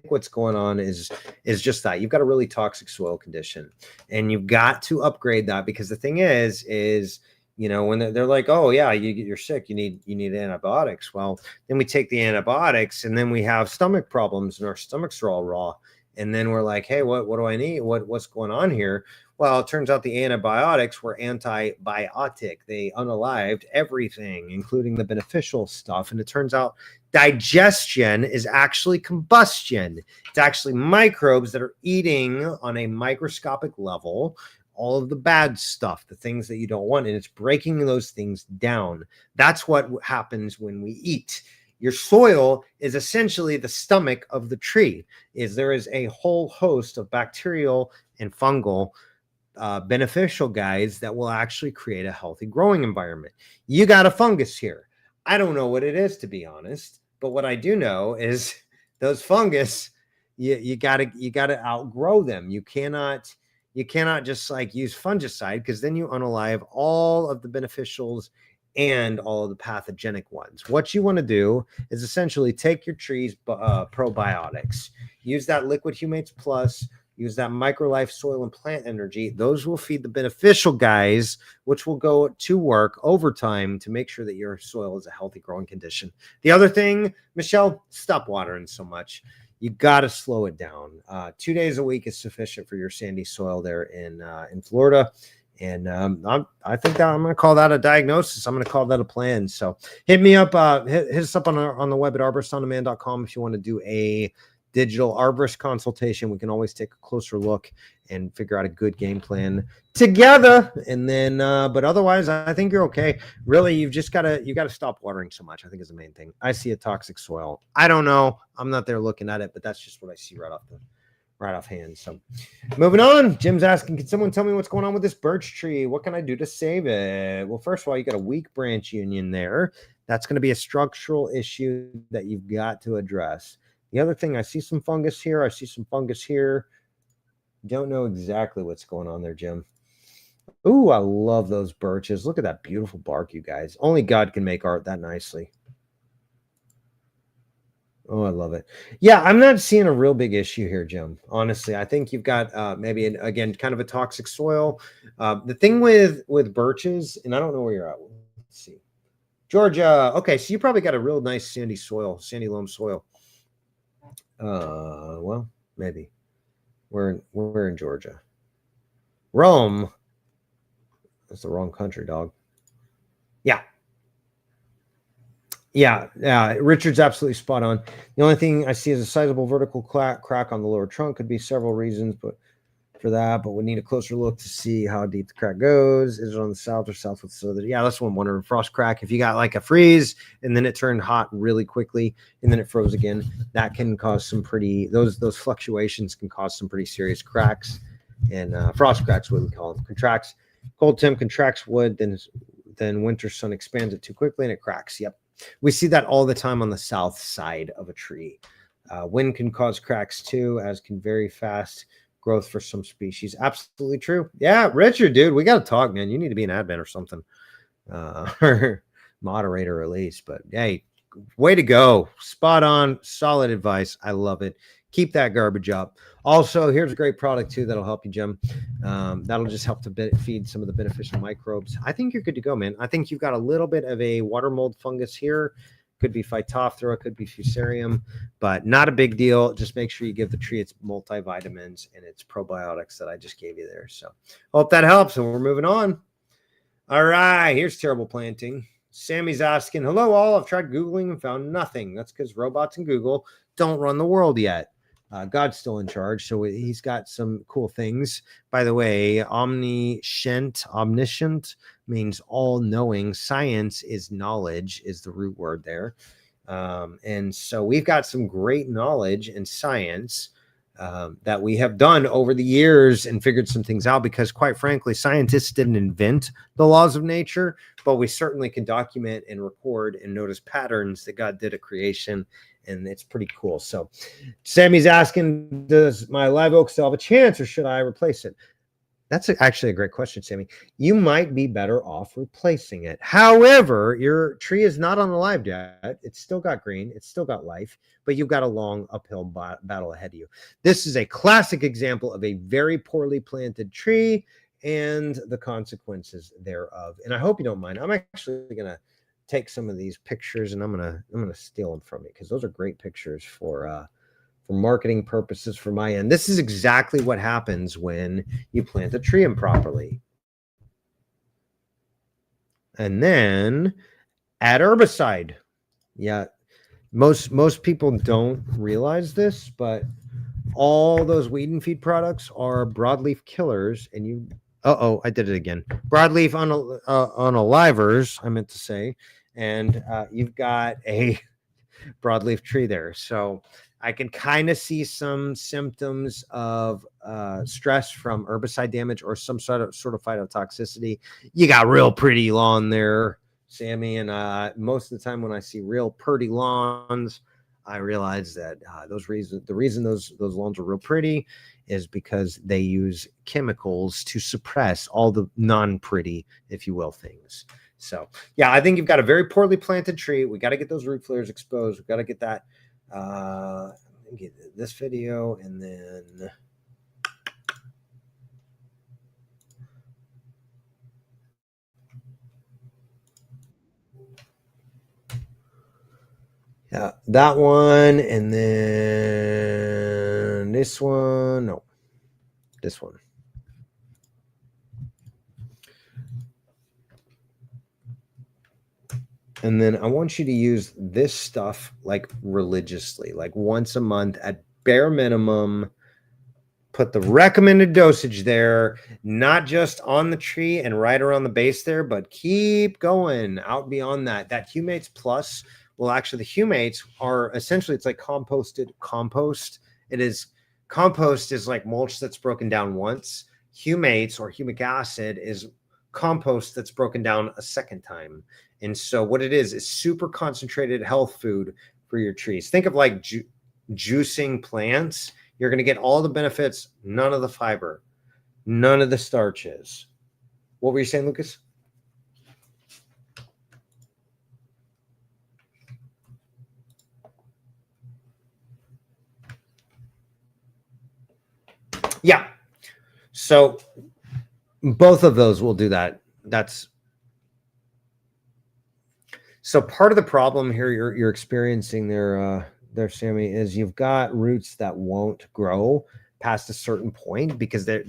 what's going on is just that. You've got a really toxic soil condition, and you've got to upgrade that, because the thing is when they're like, oh yeah, you're sick, you need antibiotics. Well, then we take the antibiotics and then we have stomach problems and our stomachs are all raw. And then we're like, hey, what do I need? What's going on here? Well, it turns out the antibiotics were antibiotic. They unalived everything, including the beneficial stuff. And it turns out digestion is actually combustion. It's actually microbes that are eating on a microscopic level all of the bad stuff, the things that you don't want, and it's breaking those things down. That's what happens when we eat. Your soil is essentially the stomach of the tree. There is a whole host of bacterial and fungal beneficial guys that will actually create a healthy growing environment. You got a fungus here. I don't know what it is, to be honest, but what I do know is those fungus, you gotta outgrow them. You cannot just like use fungicide, because then you unalive all of the beneficials and all of the pathogenic ones. What you want to do is essentially take your tree's probiotics, use that liquid humates plus, use that microlife soil and plant energy. Those will feed the beneficial guys, which will go to work over time to make sure that your soil is a healthy growing condition. The other thing, Michelle, stop watering so much. You got to slow it down. 2 days a week is sufficient for your sandy soil there in Florida. And I think that I'm going to call that a diagnosis. I'm going to call that a plan. So hit me up, hit us up on the web at arboristonDemand.com if you want to do a digital arborist consultation. We can always take a closer look and figure out a good game plan together. And then, but otherwise, I think you're okay. Really, you got to stop watering so much, I think is the main thing. I see a toxic soil. I don't know. I'm not there looking at it, but that's just what I see right offhand. So moving on, Jim's asking, can someone tell me what's going on with this birch tree? What can I do to save it? Well, first of all, you got a weak branch union there. That's going to be a structural issue that you've got to address. The other thing, I see some fungus here. I see some fungus here. Don't know exactly what's going on there, Jim. Ooh, I love those birches. Look at that beautiful bark, you guys. Only God can make art that nicely. Oh, I love it. Yeah, I'm not seeing a real big issue here, Jim. Honestly, I think you've got maybe, again, kind of a toxic soil. The thing with birches, and I don't know where you're at. Let's see. Georgia. Okay, so you probably got a real nice sandy loam soil. Well, maybe. We're in Georgia. Rome. That's the wrong country, dog. Yeah. Richard's absolutely spot on. The only thing I see is a sizable vertical crack on the lower trunk. Could be several reasons, but we need a closer look to see how deep the crack goes. Is it on the south or southwest? So yeah, that's what I'm wondering. Frost crack. If you got like a freeze and then it turned hot really quickly and then it froze again, that can cause some those fluctuations can cause some pretty serious cracks. And frost cracks, what we call them. Contracts. Cold temp contracts wood, then winter sun expands it too quickly and it cracks. Yep. We see that all the time on the south side of a tree. Wind can cause cracks too, as can very fast growth for some species. Absolutely true. Yeah, Richard, dude, we got to talk, man. You need to be an admin or something, or moderator at least. But hey, way to go. Spot on. Solid advice. I love it. Keep that garbage up. Also, here's a great product too that'll help you, Jim. That'll just help to feed some of the beneficial microbes. I think you're good to go, man. I think you've got a little bit of a water mold fungus here. Could be Phytophthora, could be Fusarium, but not a big deal. Just make sure you give the tree its multivitamins and its probiotics that I just gave you there. So hope that helps, and we're moving on. All right, here's terrible planting. Sammy's asking, hello all, I've tried Googling and found nothing. That's because robots and Google don't run the world yet. God's still in charge, so he's got some cool things. By the way, omniscient means all-knowing. Science is knowledge, is the root word there. And so we've got some great knowledge and science that we have done over the years and figured some things out, because quite frankly, scientists didn't invent the laws of nature, but we certainly can document and record and notice patterns that God did at creation. And it's pretty cool. So Sammy's asking, does my live oak still have a chance, or should I replace it? That's actually a great question, Sammy. You might be better off replacing it. However, your tree is not unalived yet. It's still got green. It's still got life, but you've got a long uphill battle ahead of you. This is a classic example of a very poorly planted tree and the consequences thereof. And I hope you don't mind. I'm actually going to take some of these pictures and I'm gonna steal them from you, because those are great pictures for marketing purposes for my end. This is exactly what happens when you plant a tree improperly. And then add herbicide. Yeah, most people don't realize this, but all those weed and feed products are broadleaf killers, and you I did it again. Broadleaf unalivers, I meant to say. And you've got a broadleaf tree there. So I can kind of see some symptoms of stress from herbicide damage or some sort of phytotoxicity. You got real pretty lawn there, Sammy. And most of the time when I see real pretty lawns, I realize that the reason those lawns are real pretty is because they use chemicals to suppress all the non-pretty, if you will, things. So yeah, I think you've got a very poorly planted tree. We got to get those root flares exposed. We've got to get that, get this video, and then yeah, that one, and then this one. No, this one. And then I want you to use this stuff like religiously, like once a month at bare minimum. Put the recommended dosage there, not just on the tree and right around the base there, but keep going out beyond that. That Humates Plus, well, actually the Humates are essentially, it's like composted compost. Compost is like mulch that's broken down once. Humates or humic acid is compost that's broken down a second time. And so what it is super concentrated health food for your trees. Think of like juicing plants. You're going to get all the benefits, none of the fiber, none of the starches. What were you saying, Lucas? Yeah. So both of those will do that. So part of the problem here you're experiencing there, Sammy, is you've got roots that won't grow past a certain point because they're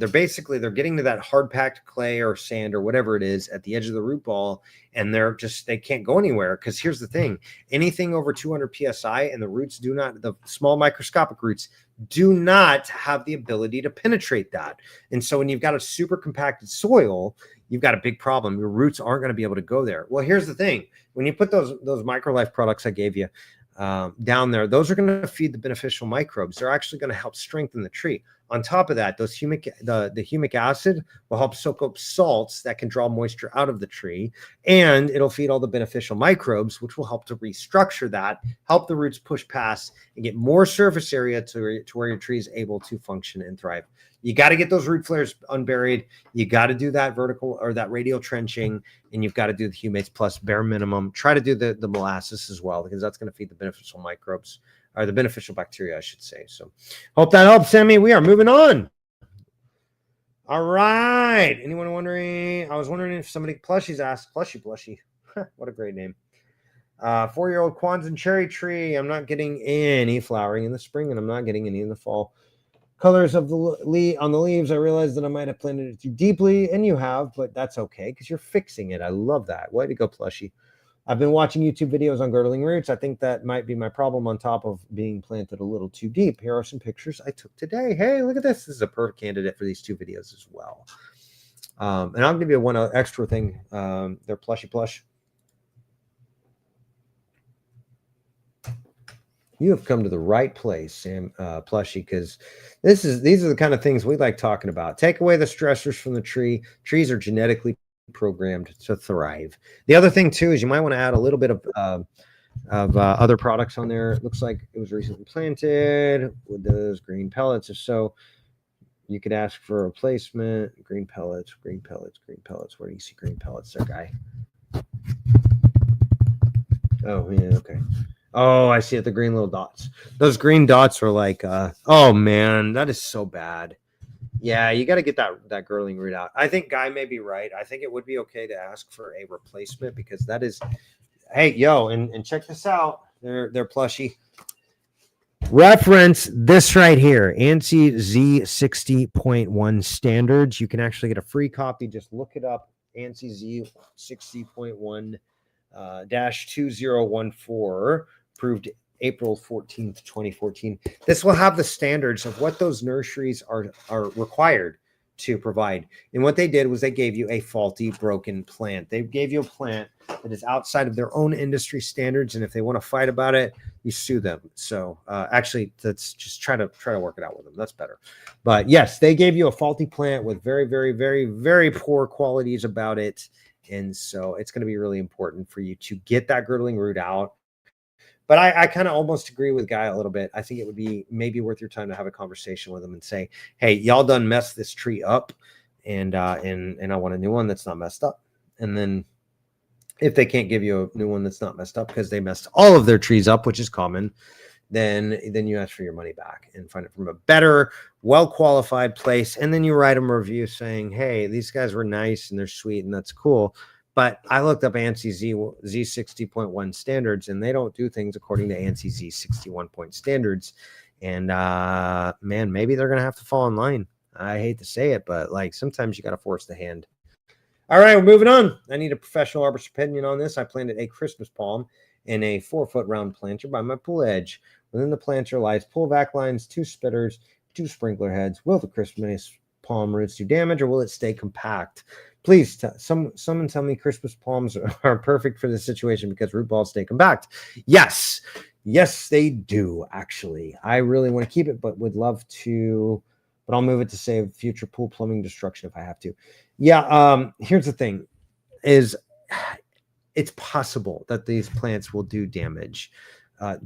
getting to that hard packed clay or sand or whatever it is at the edge of the root ball, and they can't go anywhere. Because here's the thing: anything over 200 psi, and the small microscopic roots do not have the ability to penetrate that. And so when you've got a super compacted soil, you've got a big problem. Your roots aren't going to be able to go there. Well, here's the thing: when you put those MicroLife products I gave you down there, those are going to feed the beneficial microbes. They're actually going to help strengthen the tree. On top of that, the humic acid will help soak up salts that can draw moisture out of the tree, and it'll feed all the beneficial microbes, which will help to restructure that, help the roots push past and get more surface area to where your tree is able to function and thrive. You got to get those root flares unburied. You got to do that vertical or that radial trenching, and you've got to do the humates plus bare minimum. Try to do the molasses as well, because that's going to feed the beneficial microbes, or the beneficial bacteria, I should say. So hope that helps, Sammy. We are moving on. All right. Anyone wondering? I was wondering if somebody, Plushy's asked, Plushy. What a great name. 4-year-old Kwanzaa cherry tree. I'm not getting any flowering in the spring, and I'm not getting any in the fall. Colors of the on the leaves, I realized that I might have planted it too deeply, and you have, but that's okay because you're fixing it. I love that. Way to go, Plushy. I've been watching YouTube videos on girdling roots. I think that might be my problem on top of being planted a little too deep. Here are some pictures I took today. Hey, look at this. This is a perfect candidate for these 2 videos as well. And I'll give you one extra thing. They're Plushy Plush. You have come to the right place, Sam Plushy, because these are the kind of things we like talking about. Take away the stressors from the tree. Trees are genetically programmed to thrive. The other thing too is you might want to add a little bit of other products on there. It looks like it was recently planted with those green pellets. If so, you could ask for a replacement. Green pellets. Where do you see green pellets there, guy? Oh yeah, okay. Oh, I see it. The green little dots. Those green dots are like, oh man, that is so bad. Yeah, you got to get that girdling root out. I think Guy may be right. I think it would be okay to ask for a replacement, because that is, hey, yo, and check this out. They're Plushy. Reference this right here, ANSI Z60.1 standards. You can actually get a free copy. Just look it up, ANSI Z60.1 -2014, approved April 14th, 2014. This will have the standards of what those nurseries are required to provide. And what they did was they gave you a faulty, broken plant. They gave you a plant that is outside of their own industry standards, and if they want to fight about it, you sue them. So actually, let's just try to work it out with them. That's better. But yes, they gave you a faulty plant with very, very, very, very poor qualities about it. And so it's going to be really important for you to get that girdling root out. But I kind of almost agree with Guy a little bit. I think it would be maybe worth your time to have a conversation with him and say, hey, y'all done messed this tree up, and I want a new one that's not messed up. And then if they can't give you a new one that's not messed up because they messed all of their trees up, which is common, then you ask for your money back and find it from a better, well-qualified place. And then you write them a review saying, hey, these guys were nice and they're sweet and that's cool. But I looked up ANSI Z60.1 standards, and they don't do things according to ANSI Z61 standards. And man, maybe they're going to have to fall in line. I hate to say it, but like sometimes you got to force the hand. All right, we're moving on. I need a professional arborist opinion on this. I planted a Christmas palm in a 4-foot round planter by my pool edge. Within the planter lies pull vac lines, 2 spitters, 2 sprinkler heads. Will the Christmas palm roots do damage, or will it stay compact? Please, someone tell me Christmas palms are perfect for this situation because root balls stay compact. Yes, they do, actually. I really want to keep it, but would love to, but I'll move it to save future pool plumbing destruction if I have to. Yeah, here's the thing, is it's possible that these plants will do damage. Yeah,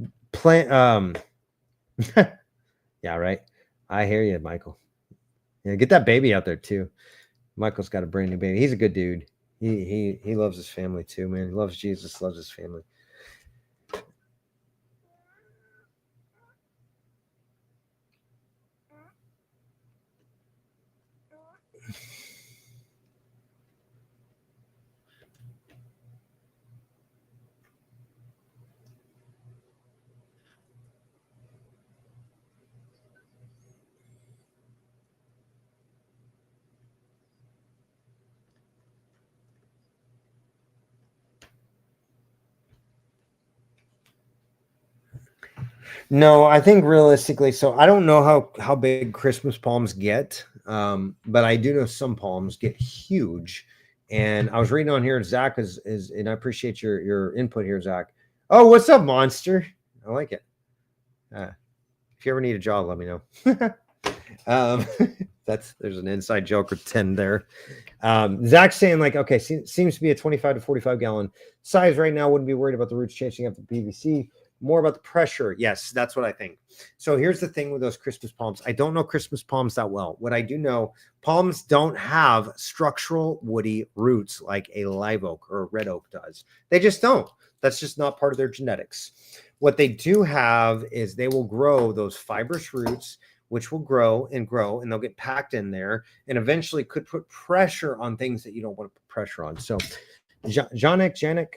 right. I hear you, Michael. Yeah, get that baby out there too. Michael's got a brand new baby. He's a good dude. He loves his family too, man. He loves Jesus, loves his family. No, I think realistically, so I don't know how big Christmas palms get, but I do know some palms get huge. And I was reading on here, Zach is and I appreciate your input here, Zach. Oh, what's up, Monster? I like it. If you ever need a job, let me know. Um, there's an inside joke or 10 there. Zach's saying like, okay, seems to be a 25 to 45 gallon size right now. Wouldn't be worried about the roots changing up the PVC. More about the pressure. Yes, that's what I think. So here's the thing with those Christmas palms. I don't know Christmas palms that well. What I do know, palms don't have structural woody roots like a live oak or a red oak does. They just don't. That's just not part of their genetics. What they do have is they will grow those fibrous roots, which will grow, and they'll get packed in there and eventually could put pressure on things that you don't want to put pressure on. So Janik,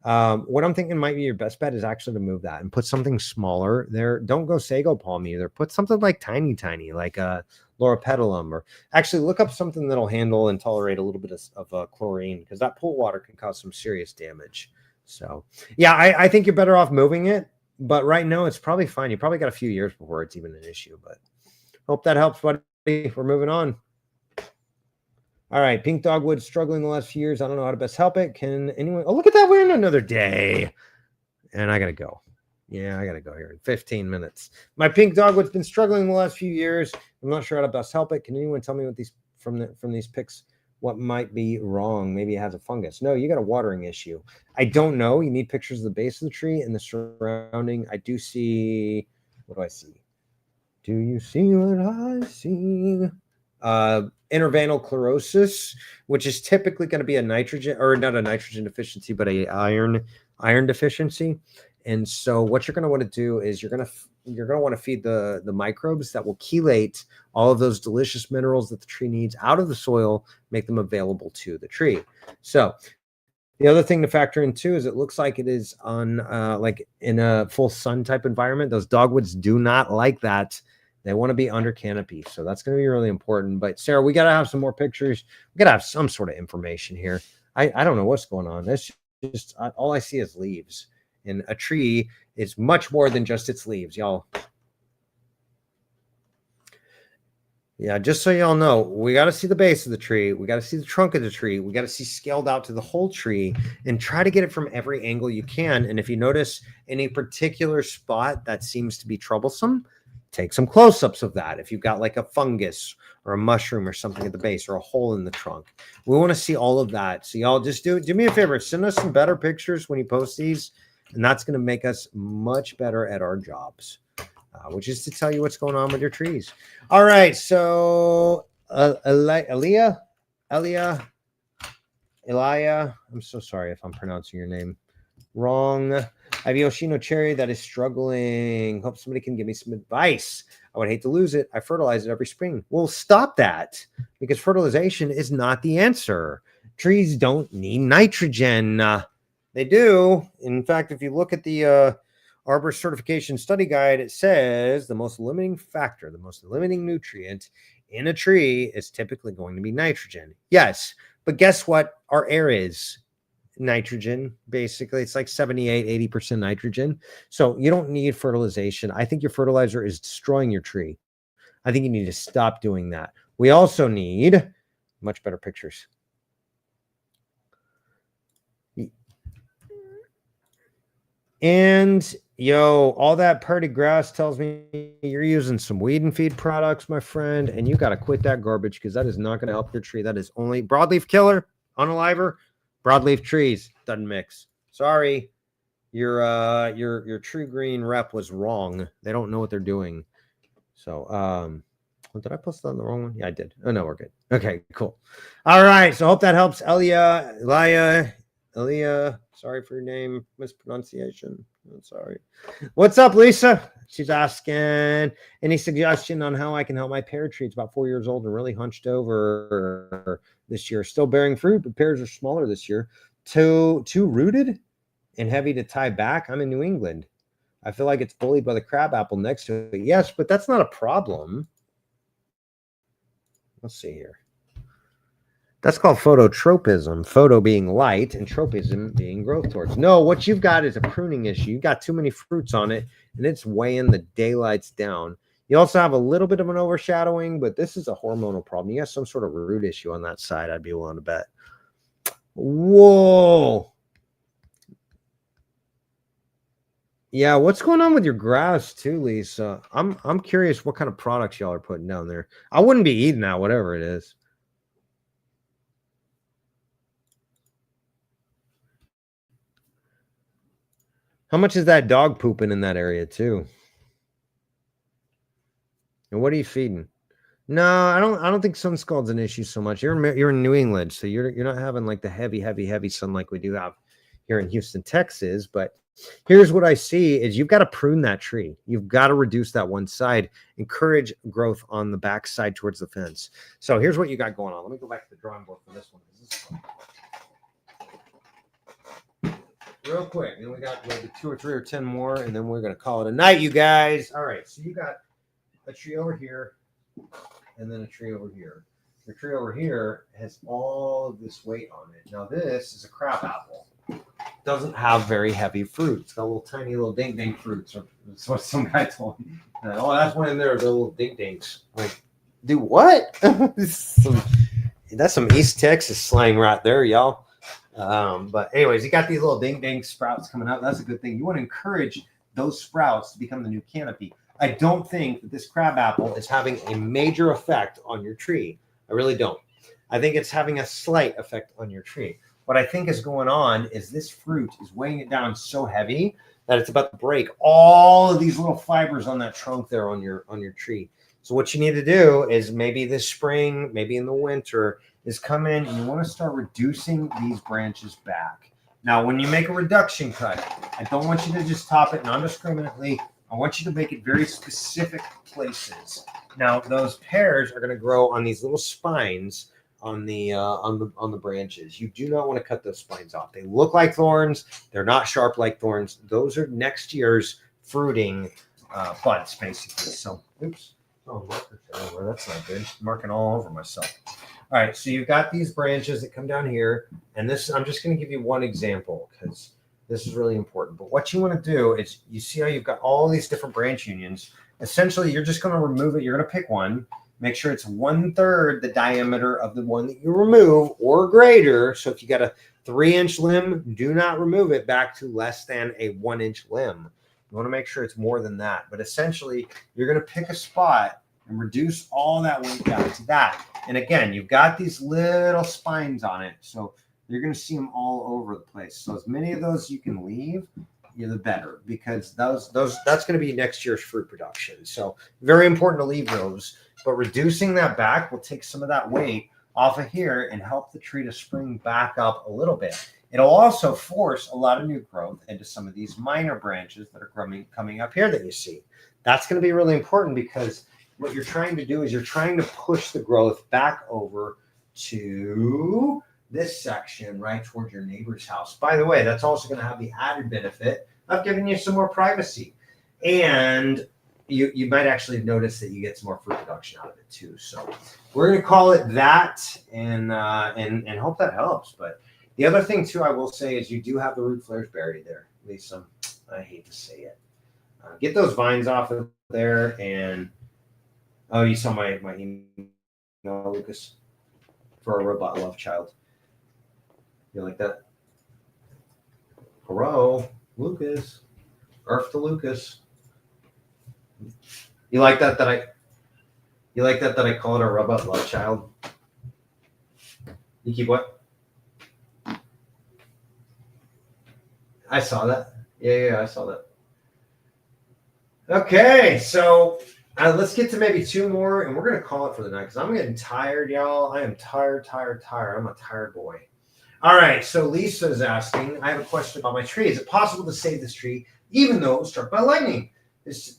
what I'm thinking might be your best bet is actually to move that and put something smaller there. Don't go sago palm either. Put something like tiny, like a Loropetalum, or actually look up something that'll handle and tolerate a little bit of chlorine, because that pool water can cause some serious damage. So yeah, I think you're better off moving it, but right now it's probably fine. You probably got a few years before it's even an issue, but hope that helps, buddy. We're moving on. All right, pink dogwood struggling the last few years. I don't know how to best help it. Can anyone? Oh, look at that. We're in another day. And I got to go. Yeah, I got to go here in 15 minutes. My pink dogwood's been struggling the last few years. I'm not sure how to best help it. Can anyone tell me what these from these pics, what might be wrong? Maybe it has a fungus. No, you got a watering issue. I don't know. You need pictures of the base of the tree and the surrounding. I do see. What do I see? Do you see what I see? Intervanal chlorosis, which is typically going to be a nitrogen, or not a nitrogen deficiency, but a iron deficiency. And so what you're going to want to do is you're going to want to feed the microbes that will chelate all of those delicious minerals that the tree needs out of the soil, make them available to the tree. So the other thing to factor in too is it looks like it is on like in a full sun type environment. Those dogwoods do not like that. They want to be under canopy. So that's going to be really important. But Sarah, we got to have some more pictures. We got to have some sort of information here. I don't know what's going on. That's just all I see is leaves. And a tree is much more than just its leaves, y'all. Yeah, just so y'all know, we got to see the base of the tree. We got to see the trunk of the tree. We got to see scaled out to the whole tree and try to get it from every angle you can. And if you notice any particular spot that seems to be troublesome, take some close-ups of that. If you've got like a fungus or a mushroom or something at the base or a hole in the trunk, we want to see all of that. So y'all just do me a favor, send us some better pictures when you post these, and that's going to make us much better at our jobs, which is to tell you what's going on with your trees. All right, so Elia, I'm so sorry if I'm pronouncing your name wrong. I have Yoshino cherry that is struggling. Hope somebody can give me some advice. I would hate to lose it. I fertilize it every spring. Well, stop that, because fertilization is not the answer. Trees don't need nitrogen. They do. In fact, if you look at the Arborist certification study guide, it says the most limiting factor, the most limiting nutrient in a tree is typically going to be nitrogen. Yes, but guess what? Our air is nitrogen. Basically, it's like 78-80% nitrogen. So you don't need fertilization. I think your fertilizer is destroying your tree. I think you need to stop doing that. We also need much better pictures. And yo, all that pretty grass tells me you're using some weed and feed products, my friend, and you got to quit that garbage, because that is not going to help your tree. That is only broadleaf killer, unaliver. Broadleaf trees doesn't mix. Sorry, your true green rep was wrong. They don't know what they're doing. So did I post that on the wrong one? Yeah, I did. Oh no, we're good. Okay, cool. All right, so hope that helps. Elia, sorry for your name mispronunciation. I'm sorry. What's up, Lisa? She's asking, any suggestion on how I can help my pear tree? It's about 4 years old and really hunched over this year. Still bearing fruit, but pears are smaller this year. Too rooted and heavy to tie back. I'm in New England. I feel like it's bullied by the crabapple next to it. Yes, but that's not a problem. Let's see here. That's called phototropism. Photo being light and tropism being growth towards. No, what you've got is a pruning issue. You've got too many fruits on it, and it's weighing the daylights down. You also have a little bit of an overshadowing, but this is a hormonal problem. You have some sort of root issue on that side, I'd be willing to bet. Whoa. Yeah, what's going on with your grass too, Lisa? I'm curious what kind of products y'all are putting down there. I wouldn't be eating that, whatever it is. How much is that dog pooping in that area too? And what are you feeding? No, I don't think sun scald's an issue so much. You're in New England, so you're not having like the heavy sun like we do have here in Houston, Texas. But here's what I see is you've got to prune that tree. You've got to reduce that one side, encourage growth on the back side towards the fence. So here's what you got going on. Let me go back to the drawing board for this one. Real quick, and we got maybe 2 or 3 or 10 more, and then we're gonna call it a night, you guys. All right, so you got a tree over here, and then a tree over here. The tree over here has all of this weight on it. Now this is a crab apple. Doesn't have very heavy fruit. It's got little tiny little ding ding fruits. That's what some guy told me. Oh, that's one in there. The little ding dings. Like, do what? That's some East Texas slang right there, y'all. But anyways, you got these little ding ding sprouts coming out. That's a good thing. You want to encourage those sprouts to become the new canopy. I don't think that this crab apple is having a major effect on your tree. I really don't. I think it's having a slight effect on your tree. What I think is going on is this fruit is weighing it down so heavy that it's about to break all of these little fibers on that trunk there on your tree. So what you need to do is maybe this spring, maybe in the winter, is come in and you want to start reducing these branches back. Now, when you make a reduction cut, I don't want you to just top it non-discriminately. I want you to make it very specific places. Now, those pears are going to grow on these little spines on the branches. You do not want to cut those spines off. They look like thorns. They're not sharp like thorns. Those are next year's fruiting buds, basically. So, oops. Oh, that's not good. I'm marking all over myself. All right, so you've got these branches that come down here, and this, I'm just going to give you one example because this is really important. But what you want to do is, you see how you've got all these different branch unions. Essentially, you're just going to remove it. You're going to pick one. Make sure it's 1/3 the diameter of the one that you remove or greater. So if you got a 3-inch limb, do not remove it back to less than a 1-inch limb. You want to make sure it's more than that. But essentially, you're going to pick a spot and reduce all that weight down to that. And again, you've got these little spines on it. So you're going to see them all over the place. So as many of those you can leave, the better, because that's going to be next year's fruit production. So very important to leave those. But reducing that back will take some of that weight off of here and help the tree to spring back up a little bit. It'll also force a lot of new growth into some of these minor branches that are coming up here that you see. That's going to be really important because what you're trying to do is you're trying to push the growth back over to this section right towards your neighbor's house. By the way, that's also going to have the added benefit of giving you some more privacy. And you might actually notice that you get some more fruit production out of it too. So we're going to call it that and hope that helps. But the other thing too, I will say, is you do have the root flares buried there. At least I hate to say it. Get those vines off of there. And oh, you saw my email, Lucas, for a robot love child. You like that? Hello, Lucas. Earth to Lucas. You like that I call it a robot love child? You keep what? I saw that. Yeah, I saw that. Okay, so let's get to maybe 2 more, and we're going to call it for the night because I'm getting tired, y'all. I am tired. I'm a tired boy. All right, so Lisa's asking, I have a question about my tree. Is it possible to save this tree even though it was struck by lightning? This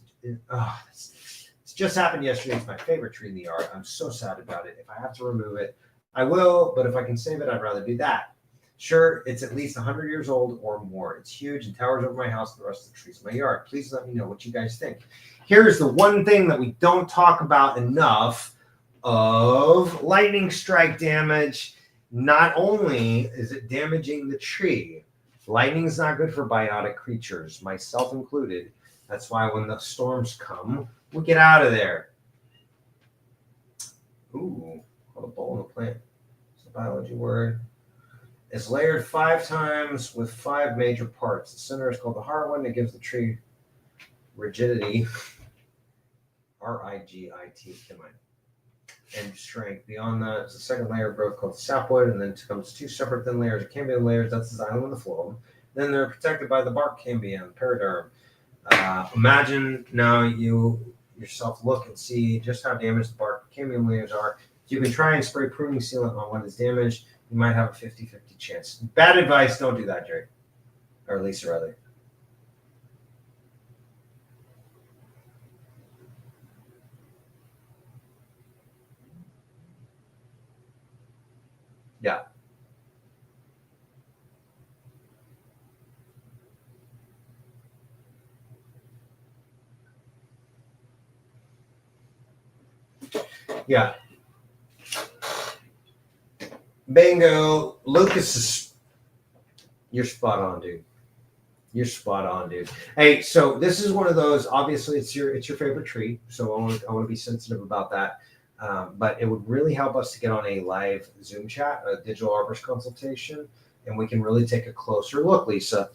just happened yesterday. It's my favorite tree in the yard. I'm so sad about it. If I have to remove it, I will, but if I can save it, I'd rather do that. Sure, it's at least 100 years old or more. It's huge and towers over my house and the rest of the trees in my yard. Please let me know what you guys think. Here's the one thing that we don't talk about enough of lightning strike damage. Not only is it damaging the tree, lightning is not good for biotic creatures, myself included. That's why when the storms come, we get out of there. Ooh, called a bowl in a plant. It's a biology word. is layered 5 times with 5 major parts. The center is called the hardwood, and it gives the tree rigidity, R-I-G-I-T, and strength. Beyond that is the second layer of growth called sapwood, and then it comes 2 separate thin layers of cambium layers. That's the xylem and the phloem. Then they're protected by the bark cambium, periderm. Imagine now you yourself look and see just how damaged the bark cambium layers are. You can try and spray pruning sealant on what is damaged. You might have a 50-50 chance. Bad advice, don't do that, Jerry. Or Lisa, rather. Yeah. Yeah. Bingo. Lucas is, you're spot on, dude. You're spot on, dude. Hey, so this is one of those. Obviously, it's your favorite tree, so I want to be sensitive about that. But it would really help us to get on a live Zoom chat, a digital arborist consultation, and we can really take a closer look, Lisa.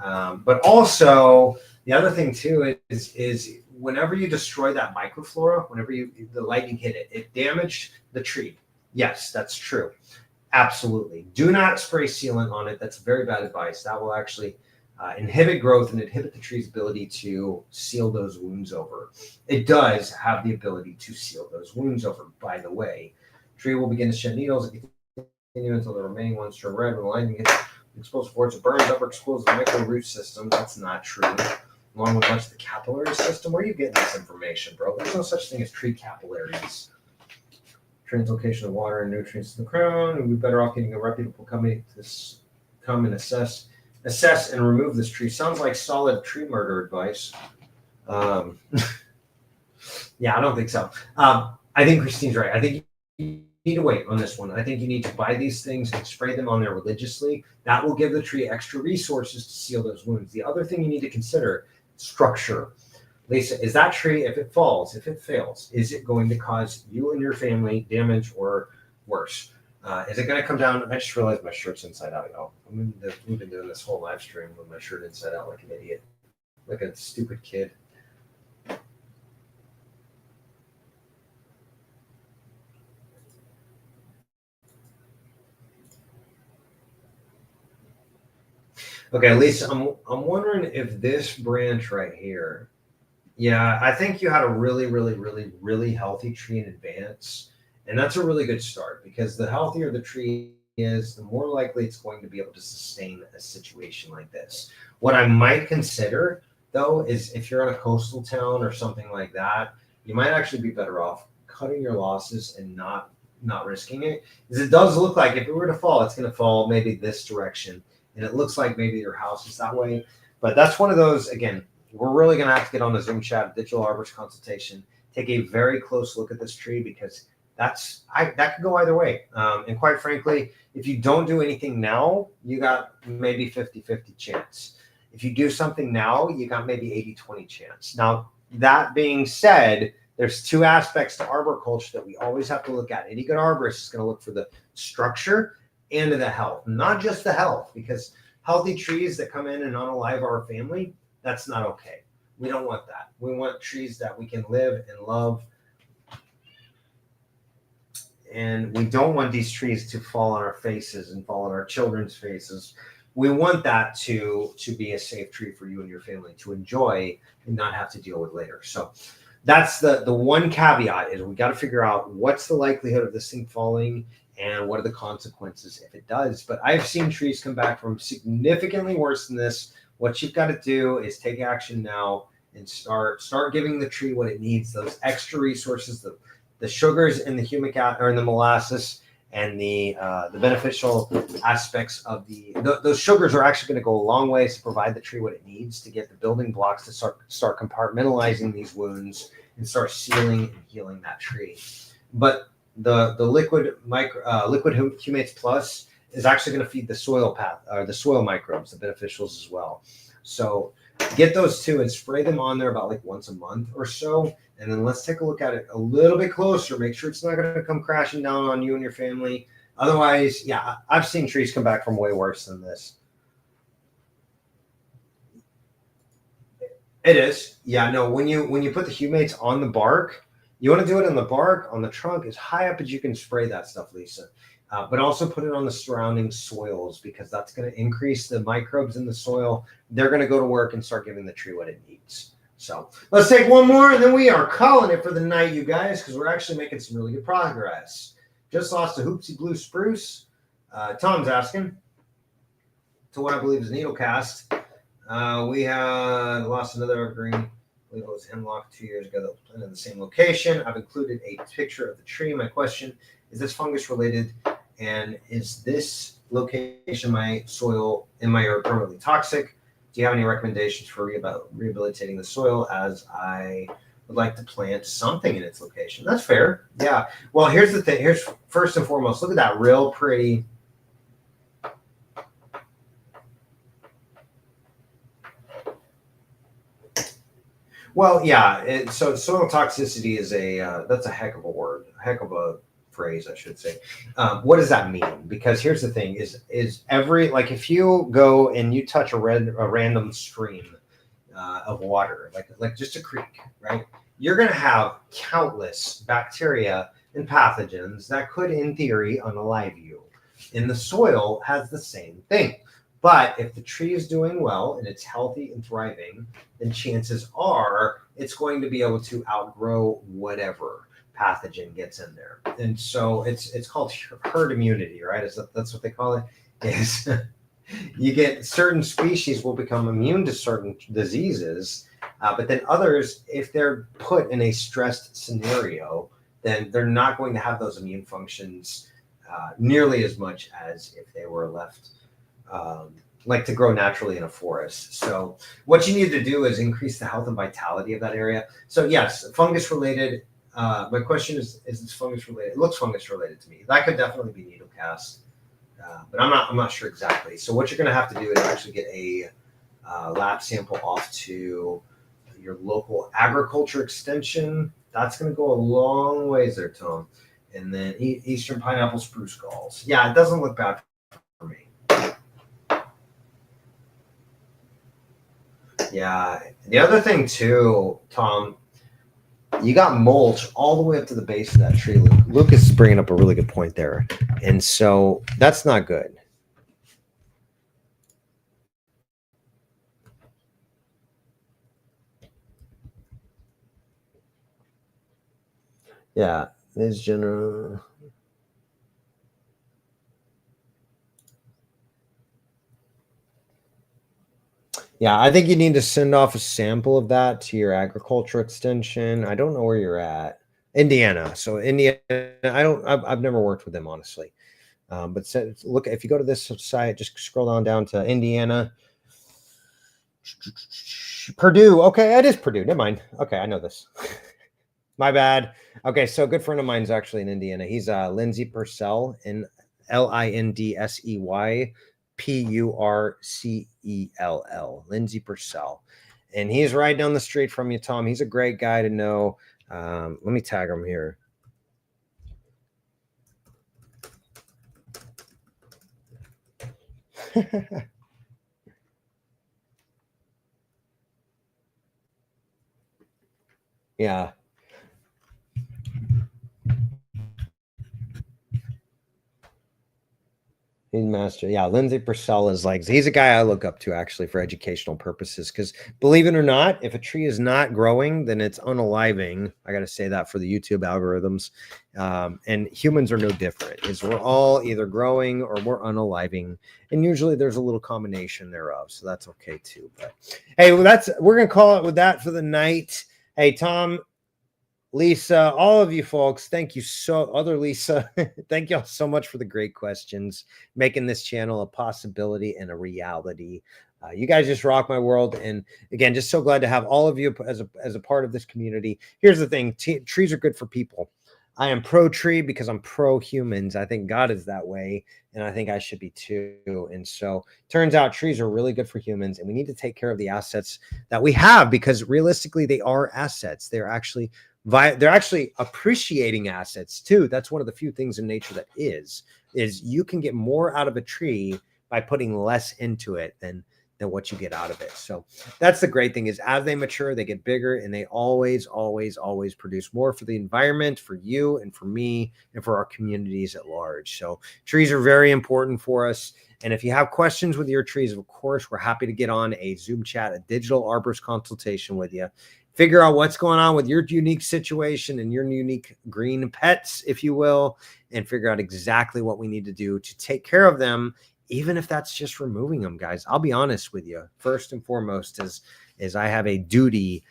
But also, the other thing too is whenever you destroy that microflora, whenever the lightning hit it, it damaged the tree. Yes, that's true. Absolutely. Do not spray sealant on it. That's very bad advice. That will actually inhibit growth and inhibit the tree's ability to seal those wounds over. It does have the ability to seal those wounds over, by the way. Tree will begin to shed needles and continue until the remaining ones turn red. When the lightning hits exposed force, it burns up or exposes the micro root system. That's not true. Along with much of the capillary system. Where are you getting this information, bro? There's no such thing as tree capillaries. Translocation of water and nutrients to the crown. We'd be better off getting a reputable company to come and assess and remove this tree. Sounds like solid tree murder advice. Yeah, I don't think so. I think Christine's right. I think you need to wait on this one. I think you need to buy these things and spray them on there religiously. That will give the tree extra resources to seal those wounds. The other thing you need to consider, structure. Lisa, is that tree, if it falls, if it fails, is it going to cause you and your family damage or worse? Is it going to come down? I just realized my shirt's inside out, y'all. We've been doing this whole live stream with my shirt inside out like an idiot, like a stupid kid. Okay, Lisa, I'm wondering if this branch right here. Yeah, I think you had a really, really, really, really healthy tree in advance. And that's a really good start because the healthier the tree is, the more likely it's going to be able to sustain a situation like this. What I might consider, though, is if you're in a coastal town or something like that, you might actually be better off cutting your losses and not risking it. Because it does look like if it were to fall, it's going to fall maybe this direction. And it looks like maybe your house is that way. But that's one of those, again, we're really going to have to get on a Zoom chat, digital arborist consultation, take a very close look at this tree because that could go either way. And quite frankly, if you don't do anything now, you got maybe 50-50 chance. If you do something now, you got maybe 80-20 chance. Now, that being said, there's 2 aspects to arboriculture that we always have to look at. Any good arborist is going to look for the structure and the health, not just the health, because healthy trees that come in and unalive our family, that's not okay. We don't want that. We want trees that we can live and love. And we don't want these trees to fall on our faces and fall on our children's faces. We want that to be a safe tree for you and your family to enjoy and not have to deal with later. So that's the one caveat is we got to figure out what's the likelihood of this thing falling and what are the consequences if it does. But I've seen trees come back from significantly worse than this. What you've got to do is take action now and start giving the tree what it needs, those extra resources, the sugars in the humic or in the molasses and the beneficial aspects of those sugars are actually going to go a long ways to provide the tree what it needs to get the building blocks to start compartmentalizing these wounds and start sealing and healing that tree. But the liquid humates plus is actually going to feed the soil the soil microbes, the beneficials as well. So get those 2 and spray them on there about like once a month or so. And then let's take a look at it a little bit closer. Make sure it's not going to come crashing down on you and your family. Otherwise, yeah, I've seen trees come back from way worse than this. It is. Yeah, no, when you put the humates on the bark, you want to do it on the bark, on the trunk, as high up as you can spray that stuff, Lisa. But also put it on the surrounding soils because that's going to increase the microbes in the soil. They're going to go to work and start giving the tree what it needs. So let's take one more, and then we are calling it for the night, you guys, because we're actually making some really good progress. Just lost a hoopsie blue spruce. Tom's asking to what I believe is needle cast. We had lost another evergreen. I believe it was hemlock 2 years ago that was planted in the same location. I've included a picture of the tree. My question is this fungus related? And is this location my soil in my yard permanently toxic? Do you have any recommendations for rehabilitating the soil as I would like to plant something in its location? That's fair. Yeah. Well, here's the thing. Here's first and foremost, look at that real pretty. Well, yeah. So soil toxicity is that's a heck of a word, a heck of a phrase, I should say. What does that mean? Because here's the thing: is every like if you go and you touch a random stream of water, like just a creek, right? You're going to have countless bacteria and pathogens that could, in theory, unalive you. And the soil has the same thing. But if the tree is doing well and it's healthy and thriving, then chances are it's going to be able to outgrow whatever pathogen gets in there. And so it's called herd immunity, right? That's what they call it. Is you get certain species will become immune to certain diseases, but then others, if they're put in a stressed scenario, then they're not going to have those immune functions nearly as much as if they were left like to grow naturally in a forest. So what you need to do is increase the health and vitality of that area. So yes, fungus related. My question is this fungus related? It looks fungus related to me. That could definitely be needle cast, but I'm not sure exactly. So what you're going to have to do is actually get a lab sample off to your local agriculture extension. That's going to go a long ways there, Tom. And then Eastern pineapple spruce galls. Yeah, it doesn't look bad for me. Yeah. The other thing too, Tom, you got mulch all the way up to the base of that tree. Lucas is bringing up a really good point there. And so that's not good. Yeah, this general. Yeah, I think you need to send off a sample of that to your agriculture extension. I don't know where you're at. Indiana. So Indiana, I've never worked with them, honestly. But look, if you go to this site, just scroll down to Indiana. Purdue. Okay, it is Purdue. Never mind. Okay, I know this. My bad. Okay, so a good friend of mine's actually in Indiana. He's Lindsey Purcell, in Lindsey Purcell. Lindsey Purcell. And he's right down the street from you, Tom. He's a great guy to know. Let me tag him here. Yeah. He's master. Yeah, Lindsey Purcell is like, he's a guy I look up to actually for educational purposes. Because believe it or not, if a tree is not growing, then it's unaliving. I got to say that for the YouTube algorithms. And humans are no different. Is we're all either growing or we're unaliving. And usually there's a little combination thereof. So that's okay too. But hey, well, we're going to call it with that for the night. Hey, Tom, Lisa, all of you folks, thank you Lisa, thank y'all so much for the great questions, making this channel a possibility and a reality. You guys just rock my world. And again, just so glad to have all of you as a part of this community. Here's the thing. Trees are good for people. I am pro tree because I'm pro humans. I think God is that way, and I think I should be too. And so, turns out trees are really good for humans, and we need to take care of the assets that we have because realistically, they are assets. They're actually appreciating assets too. That's one of the few things in nature that is you can get more out of a tree by putting less into it than what you get out of it. So that's the great thing is as they mature, they get bigger and they always produce more for the environment, for you and for me and for our communities at large. So trees are very important for us. And if you have questions with your trees, of course, we're happy to get on a Zoom chat, a digital arborist consultation with you. Figure out what's going on with your unique situation and your unique green pets, if you will, and figure out exactly what we need to do to take care of them, even if that's just removing them, guys. I'll be honest with you. First and foremost is I have a duty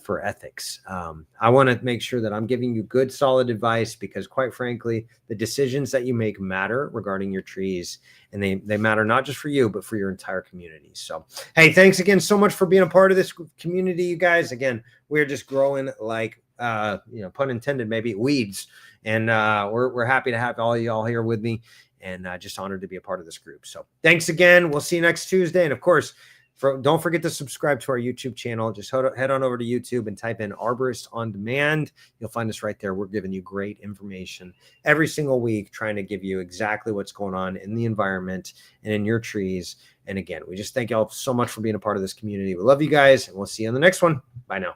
for ethics. I want to make sure that I'm giving you good, solid advice because, quite frankly, the decisions that you make matter regarding your trees, and they matter not just for you, but for your entire community. So, hey, thanks again so much for being a part of this community, you guys. Again, we're just growing like, pun intended, maybe weeds, and we're happy to have all y'all here with me. And just honored to be a part of this group. So thanks again. We'll see you next Tuesday. And of course, don't forget to subscribe to our YouTube channel. Just head on over to YouTube and type in Arborist on Demand. You'll find us right there. We're giving you great information every single week, trying to give you exactly what's going on in the environment and in your trees. And again, we just thank y'all so much for being a part of this community. We love you guys, and we'll see you on the next one. Bye now.